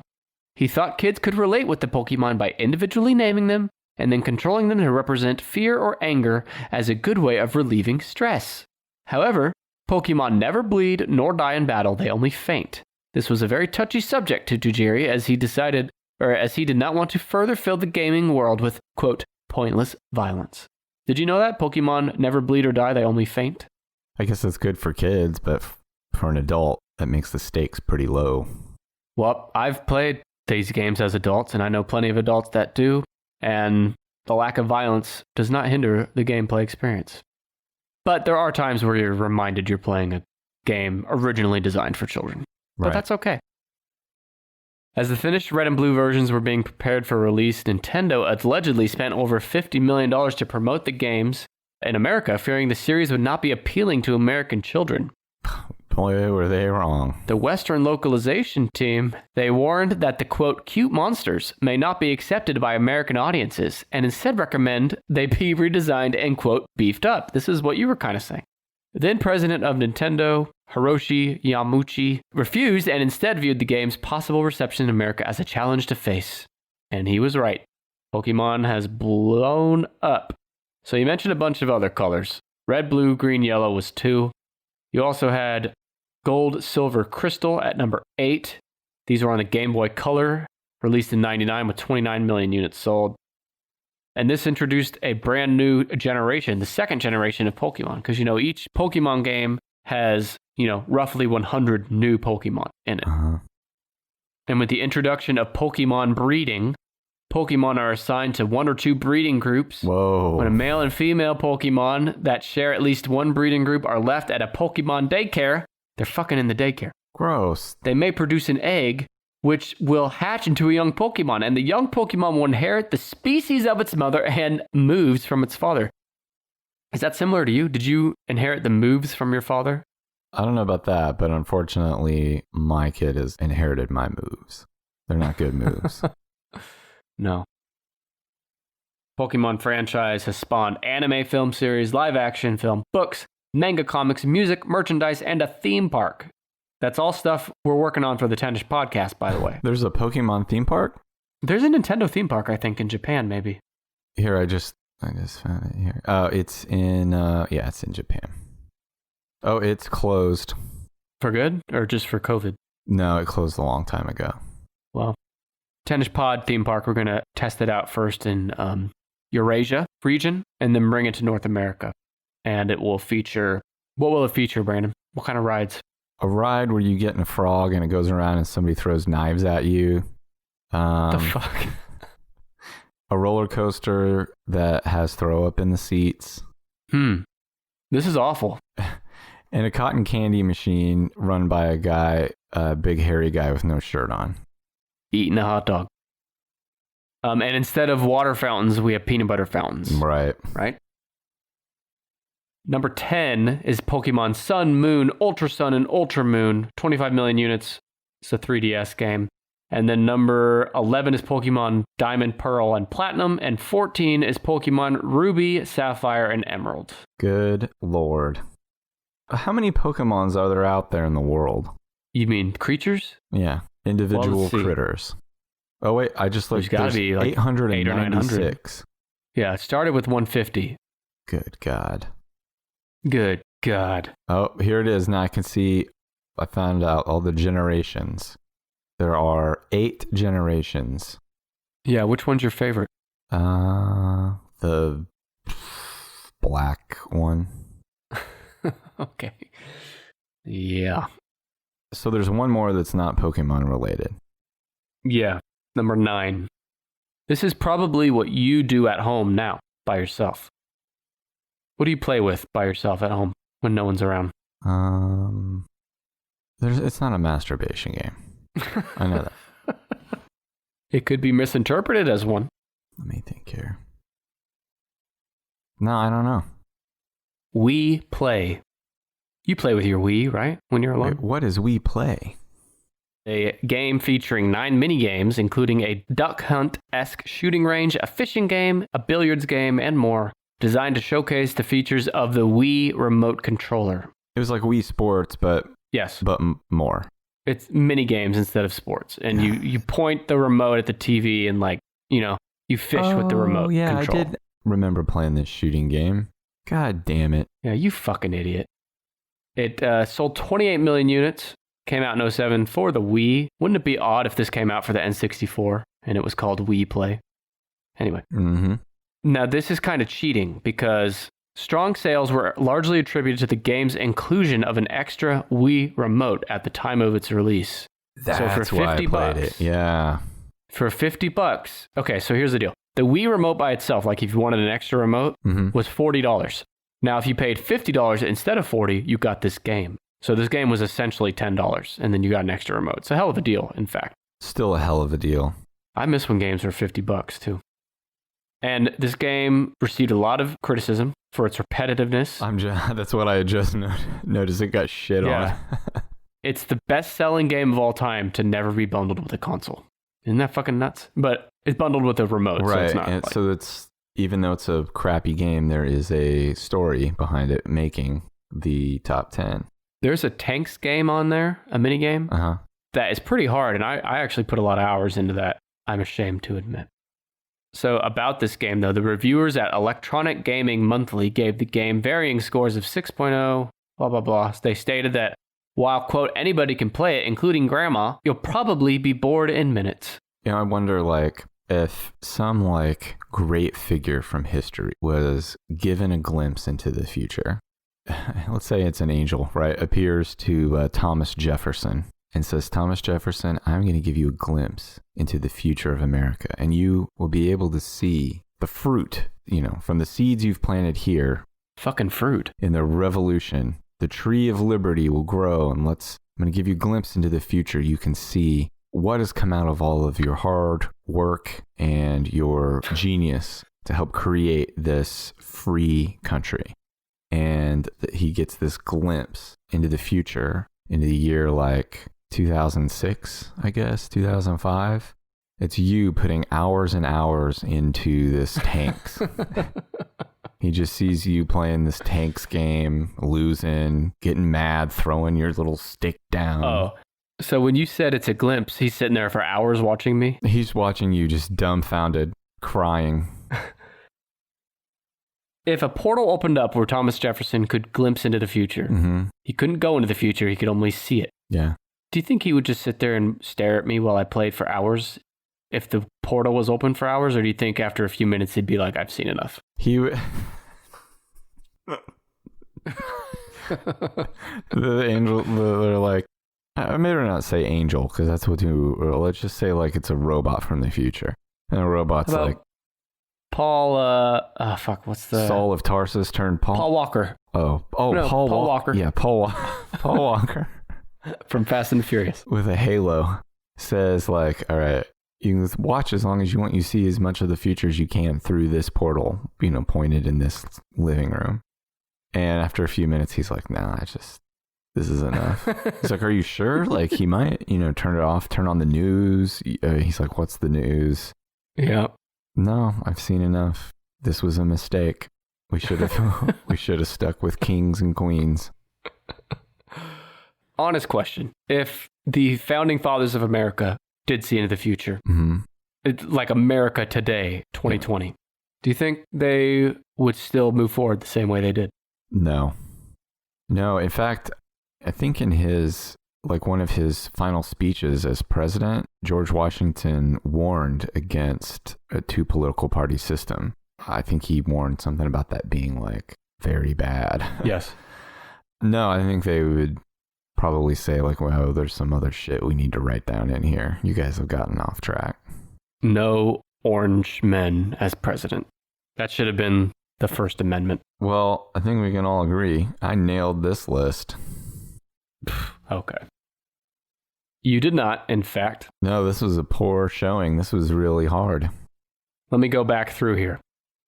He thought kids could relate with the Pokemon by individually naming them, and then controlling them to represent fear or anger as a good way of relieving stress. However, Pokemon never bleed nor die in battle, they only faint. This was a very touchy subject to Tajiri as he did not want to further fill the gaming world with, quote, pointless violence. Did you know that? Pokemon never bleed or die, they only faint? I guess that's good for kids, but for an adult, that makes the stakes pretty low. Well, I've played these games as adults, and I know plenty of adults that do, and the lack of violence does not hinder the gameplay experience. But there are times where you're reminded you're playing a game originally designed for children. But that's okay. As the finished Red and Blue versions were being prepared for release, Nintendo allegedly spent over $50 million to promote the games in America, fearing the series would not be appealing to American children. Boy, were they wrong. The Western localization team, they warned that the, quote, cute monsters may not be accepted by American audiences and instead recommend they be redesigned and, quote, beefed up. This is what you were kind of saying. Then president of Nintendo, Hiroshi Yamauchi, refused and instead viewed the game's possible reception in America as a challenge to face. And he was right. Pokemon has blown up. So you mentioned a bunch of other colors. Red, blue, green, yellow was 2. You also had gold, silver, crystal at number 8. These were on the Game Boy Color, released in 99 with 29 million units sold. And this introduced a brand new generation, the second generation of Pokemon. Because, each Pokemon game has, roughly 100 new Pokemon in it. Uh-huh. And with the introduction of Pokemon breeding, Pokemon are assigned to 1 or 2 breeding groups. Whoa. When a male and female Pokemon that share at least one breeding group are left at a Pokemon daycare, they're fucking in the daycare. Gross. They may produce an egg, which will hatch into a young Pokemon, and the young Pokemon will inherit the species of its mother and moves from its father. Is that similar to you? Did you inherit the moves from your father? I don't know about that, but unfortunately, my kid has inherited my moves. They're not good moves. No. Pokemon franchise has spawned anime film series, live action film, books, manga comics, music, merchandise, and a theme park. That's all stuff we're working on for the Tennis podcast, by the way. There's a Pokemon theme park? There's a Nintendo theme park, I think, in Japan, maybe. Here, I just found it here. Oh, it's in, it's in Japan. Oh, it's closed. For good? Or just for COVID? No, it closed a long time ago. Well, Tennis Pod theme park, we're going to test it out first in Eurasia region and then bring it to North America. And it will feature, what will it feature, Brandon? What kind of rides? A ride where you get in a frog and it goes around and somebody throws knives at you. The fuck? A roller coaster that has throw up in the seats. This is awful. And a cotton candy machine run by a guy, a big hairy guy with no shirt on. Eating a hot dog. And instead of water fountains, we have peanut butter fountains. Right. Number 10 is Pokemon Sun, Moon, Ultra Sun, and Ultra Moon. 25 million units. It's a 3DS game. And then number 11 is Pokemon Diamond, Pearl, and Platinum. And 14 is Pokemon Ruby, Sapphire, and Emerald. Good Lord. How many Pokemons are there out there in the world? You mean creatures? Yeah. Individual critters. Oh, wait. I just looked. There's got to be like 896. Yeah, it started with 150. Good God. Good God. Oh, here it is. Now I can see. I found out all the generations. There are 8 generations. Yeah, which one's your favorite? The black one. Okay. Yeah. So there's one more that's not Pokemon related. Yeah. Number 9. This is probably what you do at home now by yourself. What do you play with by yourself at home when no one's around? It's not a masturbation game. I know that. It could be misinterpreted as one. Let me think here. No, I don't know. We play. You play with your Wii, right? When you're alone? Wait, what is We Play? A game featuring 9 mini-games, including a duck hunt-esque shooting range, a fishing game, a billiards game, and more, designed to showcase the features of the Wii remote controller. It was like Wii Sports, but yes, but more. It's mini games instead of sports, and you point the remote at the TV and you fish with the remote. Yeah, control. I did remember playing this shooting game. God damn it! Yeah, you fucking idiot. It sold 28 million units. Came out in 2007 for the Wii. Wouldn't it be odd if this came out for the N64 and it was called Wii Play? Anyway. Mm-hmm. Now, this is kind of cheating because strong sales were largely attributed to the game's inclusion of an extra Wii remote at the time of its release. That's so for 50 why I played bucks, it. Yeah. For $50. Okay, so here's the deal. The Wii remote by itself, like if you wanted an extra remote, was $40. Now, if you paid $50 instead of $40, you got this game. So this game was essentially $10, and then you got an extra remote. It's a hell of a deal, in fact. Still a hell of a deal. I miss when games were $50 too. And this game received a lot of criticism for its repetitiveness. That's what I had just noticed. It got shit on. It's the best-selling game of all time to never be bundled with a console. Isn't that fucking nuts? But it's bundled with a remote, right. So it's not. And so it's, even though it's a crappy game, there is a story behind it making the top 10. There's a tanks game on there, a mini game. That is pretty hard, and I actually put a lot of hours into that, I'm ashamed to admit. So about this game, though, the reviewers at Electronic Gaming Monthly gave the game varying scores of 6.0, blah, blah, blah. They stated that while, quote, anybody can play it, including grandma, you'll probably be bored in minutes. I wonder, like, if some, like, great figure from history was given a glimpse into the future. Let's say it's an angel, right? Appears to Thomas Jefferson and says, Thomas Jefferson, I'm going to give you a glimpse into the future of America, and you will be able to see the fruit, from the seeds you've planted here. Fucking fruit. In the revolution, the tree of liberty will grow, and I'm going to give you a glimpse into the future. You can see what has come out of all of your hard work and your genius to help create this free country. And he gets this glimpse into the future, into the year like 2006, I guess, 2005. It's you putting hours and hours into this tanks. He just sees you playing this tanks game, losing, getting mad, throwing your little stick down. Oh, so when you said it's a glimpse, he's sitting there for hours watching me? He's watching you just dumbfounded, crying. If a portal opened up where Thomas Jefferson could glimpse into the future, he couldn't go into the future, he could only see it. Yeah. Do you think he would just sit there and stare at me while I played for hours if the portal was open for hours? Or do you think after a few minutes he'd be like, I've seen enough? He would... The angel, they're like, I may not say angel, because that's what you... Let's just say like it's a robot from the future. And the robot's like... Paul, what's the... Saul of Tarsus turned Paul? Paul Walker. No, Paul Walker. Yeah, Paul Walker. From Fast and the Furious. With a halo. Says like, all right, you can watch as long as you want. You see as much of the future as you can through this portal, pointed in this living room. And after a few minutes, he's like, nah, this is enough. He's like, are you sure? Like, he might, turn it off, turn on the news. He's like, what's the news? Yeah. No, I've seen enough. This was a mistake. We should have stuck with kings and queens. Honest question. If the founding fathers of America did see into the future, like America today, 2020, do you think they would still move forward the same way they did? No. In fact, I think in one of his final speeches as president, George Washington warned against a two-political party system. I think he warned something about that being like very bad. Yes. No, I think they would probably say like, well, there's some other shit we need to write down in here. You guys have gotten off track. No orange men as president. That should have been the First Amendment. Well, I think we can all agree. I nailed this list. Okay. You did not, in fact. No, this was a poor showing. This was really hard. Let me go back through here.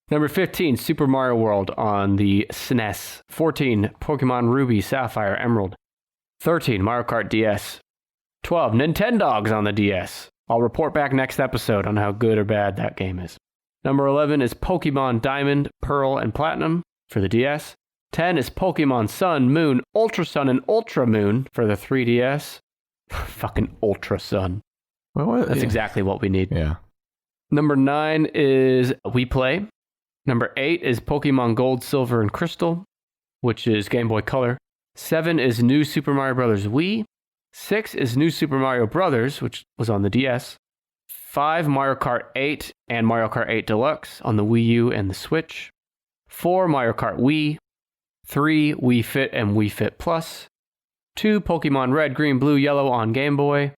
Number 15, Super Mario World on the SNES. 14, Pokemon Ruby, Sapphire, Emerald. 13, Mario Kart DS. 12, Nintendogs on the DS. I'll report back next episode on how good or bad that game is. Number 11 is Pokemon Diamond, Pearl, and Platinum for the DS. 10 is Pokemon Sun, Moon, Ultra Sun, and Ultra Moon for the 3DS. Fucking Ultra Sun. That's exactly what we need. Yeah. Number 9 is Wii Play. Number 8 is Pokemon Gold, Silver, and Crystal, which is Game Boy Color. 7 is New Super Mario Bros. Wii. 6 is New Super Mario Bros., which was on the DS. 5, Mario Kart 8 and Mario Kart 8 Deluxe on the Wii U and the Switch. 4, Mario Kart Wii. 3, Wii Fit and Wii Fit Plus. 2, Pokemon Red, Green, Blue, Yellow on Game Boy.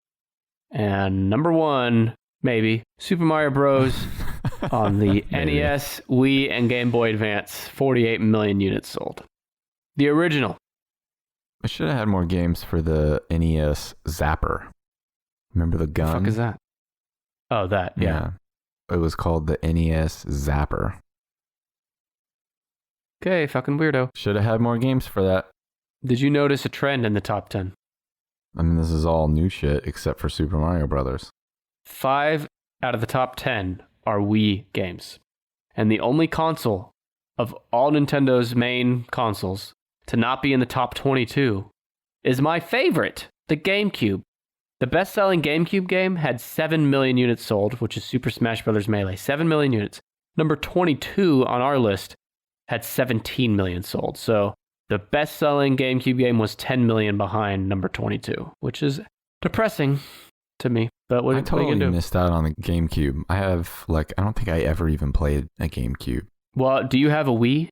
And number 1, maybe, Super Mario Bros. On the NES, Wii, and Game Boy Advance. 48 million units sold. The original. I should have had more games for the NES Zapper. Remember the gun? What the fuck is that? Oh, that, yeah. it was called the NES Zapper. Okay, fucking weirdo. Should have had more games for that. Did you notice a trend in the top 10? I mean, this is all new shit except for Super Mario Brothers. 5 out of the top 10 are Wii games. And the only console of all Nintendo's main consoles to not be in the top 22 is my favorite, the GameCube. The best-selling GameCube game had 7 million units sold, which is Super Smash Bros. Melee. 7 million units. Number 22 on our list had 17 million sold. So the best-selling GameCube game was 10 million behind number 22, which is depressing to me. But what I are you totally going to do? missed out on the GameCube. I don't think I ever even played a GameCube. Well, do you have a Wii?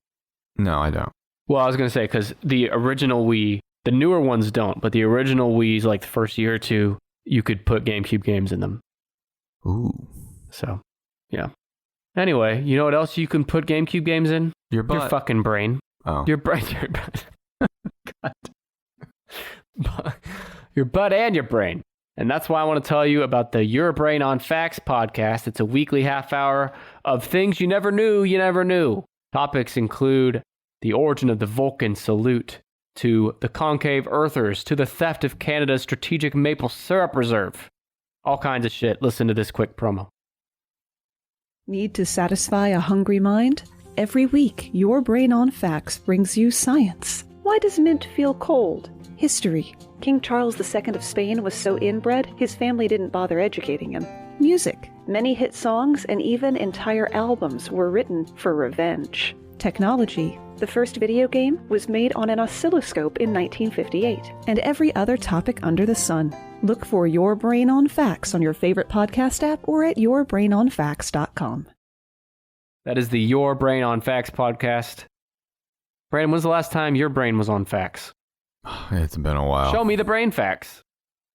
No, I don't. Well, I was going to say, because the original Wii, the newer ones don't, but the original Wii's, like the first year or two, you could put GameCube games in them. Ooh. So, yeah. Anyway, you know what else you can put GameCube games in? Your butt. Your fucking brain. Oh. Your brain. God. Your butt and your brain. And that's why I want to tell you about the Your Brain on Facts podcast. It's a weekly half hour of things you never knew you never knew. Topics include the origin of the Vulcan salute, to the concave earthers, to the theft of Canada's strategic maple syrup reserve. All kinds of shit. Listen to this quick promo. Need to satisfy a hungry mind? Every week, Your Brain on Facts brings you science. Why does mint feel cold? History. King Charles II of Spain was so inbred, his family didn't bother educating him. Music. Many hit songs and even entire albums were written for revenge. Technology. The first video game was made on an oscilloscope in 1958. And every other topic under the sun. Look for Your Brain on Facts on your favorite podcast app or at yourbrainonfacts.com. That is the Your Brain on Facts podcast. Brandon, when's the last time your brain was on facts? It's been a while. Show me the brain facts.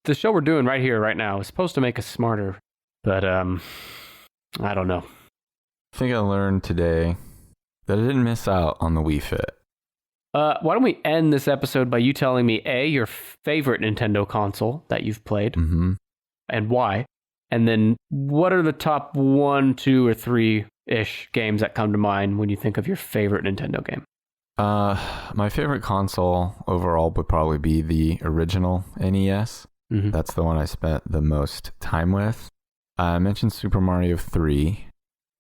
The show we're doing right here, right now, is supposed to make us smarter. But, I don't know. I think I learned today that I didn't miss out on the Wii Fit. Why don't we end this episode by you telling me, A, your favorite Nintendo console that you've played, and why? And then what are the top 1, 2, or 3-ish games that come to mind when you think of your favorite Nintendo game? My favorite console overall would probably be the original NES. That's the one I spent the most time with. I mentioned Super Mario 3.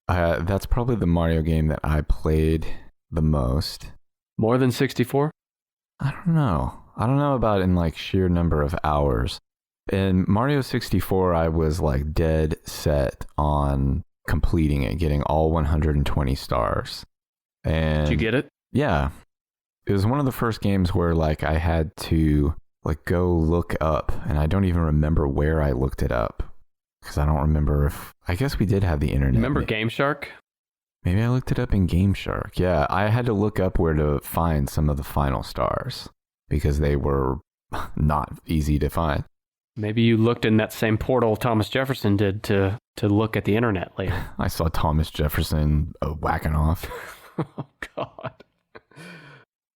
That's probably the Mario game that I played the most. More than 64? I don't know. I don't know about in like sheer number of hours. In Mario 64, I was like dead set on completing it, getting all 120 stars. And did you get it? Yeah. It was one of the first games where like I had to like go look up, and I don't even remember where I looked it up because I don't remember if, I guess we did have the internet. Remember Game Shark? Maybe I looked it up in Game Shark. Yeah, I had to look up where to find some of the final stars because they were not easy to find. Maybe you looked in that same portal Thomas Jefferson did to look at the internet later. I saw Thomas Jefferson whacking off. Oh, God.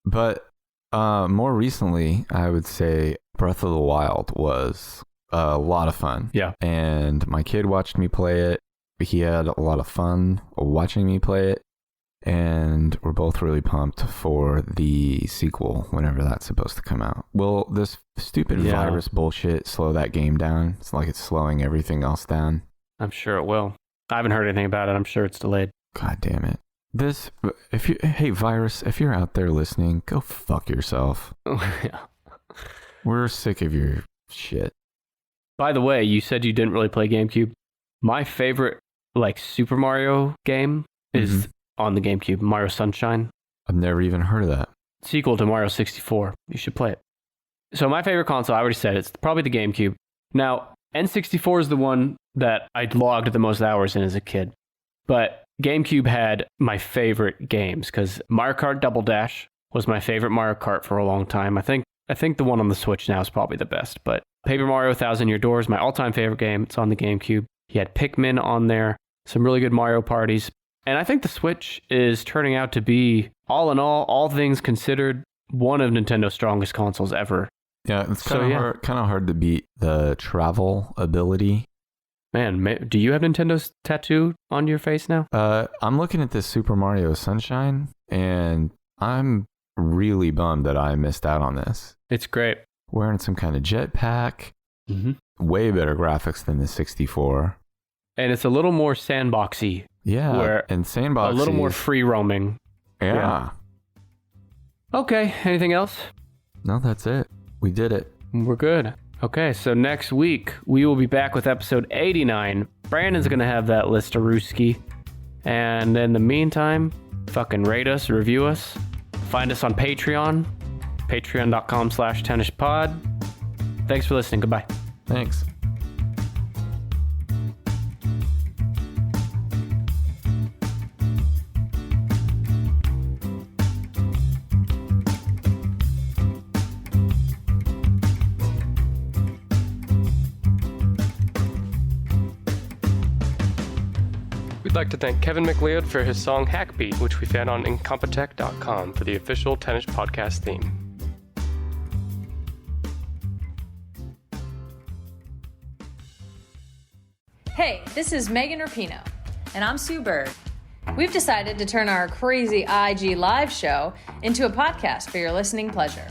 But more recently, I would say Breath of the Wild was a lot of fun. Yeah. And my kid watched me play it. He had a lot of fun watching me play it. And we're both really pumped for the sequel whenever that's supposed to come out. Will this stupid virus bullshit slow that game down? It's like it's slowing everything else down. I'm sure it will. I haven't heard anything about it. I'm sure it's delayed. God damn it. Hey, virus, if you're out there listening, go fuck yourself. Yeah. We're sick of your shit. By the way, you said you didn't really play GameCube. My favorite, like, Super Mario game is on the GameCube, Mario Sunshine. I've never even heard of that. Sequel to Mario 64. You should play it. So my favorite console, I already said, it's probably the GameCube. Now, N64 is the one that I logged the most hours in as a kid. But GameCube had my favorite games because Mario Kart Double Dash was my favorite Mario Kart for a long time. I think the one on the Switch now is probably the best. But Paper Mario 1000 Year Door is my all-time favorite game. It's on the GameCube. He had Pikmin on there, some really good Mario parties. And I think the Switch is turning out to be, all in all things considered, one of Nintendo's strongest consoles ever. Yeah, it's kind of hard to beat the travel ability Man, do you have Nintendo's tattoo on your face now? I'm looking at this Super Mario Sunshine, and I'm really bummed that I missed out on this. It's great. Wearing some kind of jetpack. Mm-hmm. Way better graphics than the 64. And it's a little more sandboxy. Yeah, and sandboxy. A little more free roaming. Yeah. Okay, anything else? No, that's it. We did it. We're good. Okay, so next week, we will be back with episode 89. Brandon's going to have that list of Rooski. And in the meantime, fucking rate us, review us. Find us on Patreon. Patreon.com/tennispod. Thanks for listening. Goodbye. Thanks. We'd like to thank Kevin McLeod for his song Hackbeat, which we found on Incompetech.com for the official Tennis Podcast theme. Hey, this is Megan Rapino. And I'm Sue Bird. We've decided to turn our crazy IG live show into a podcast for your listening pleasure.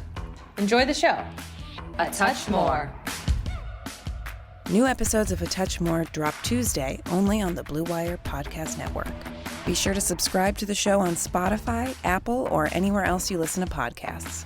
Enjoy the show. A Touch More. New episodes of A Touch More drop Tuesday only on the Blue Wire Podcast Network. Be sure to subscribe to the show on Spotify, Apple, or anywhere else you listen to podcasts.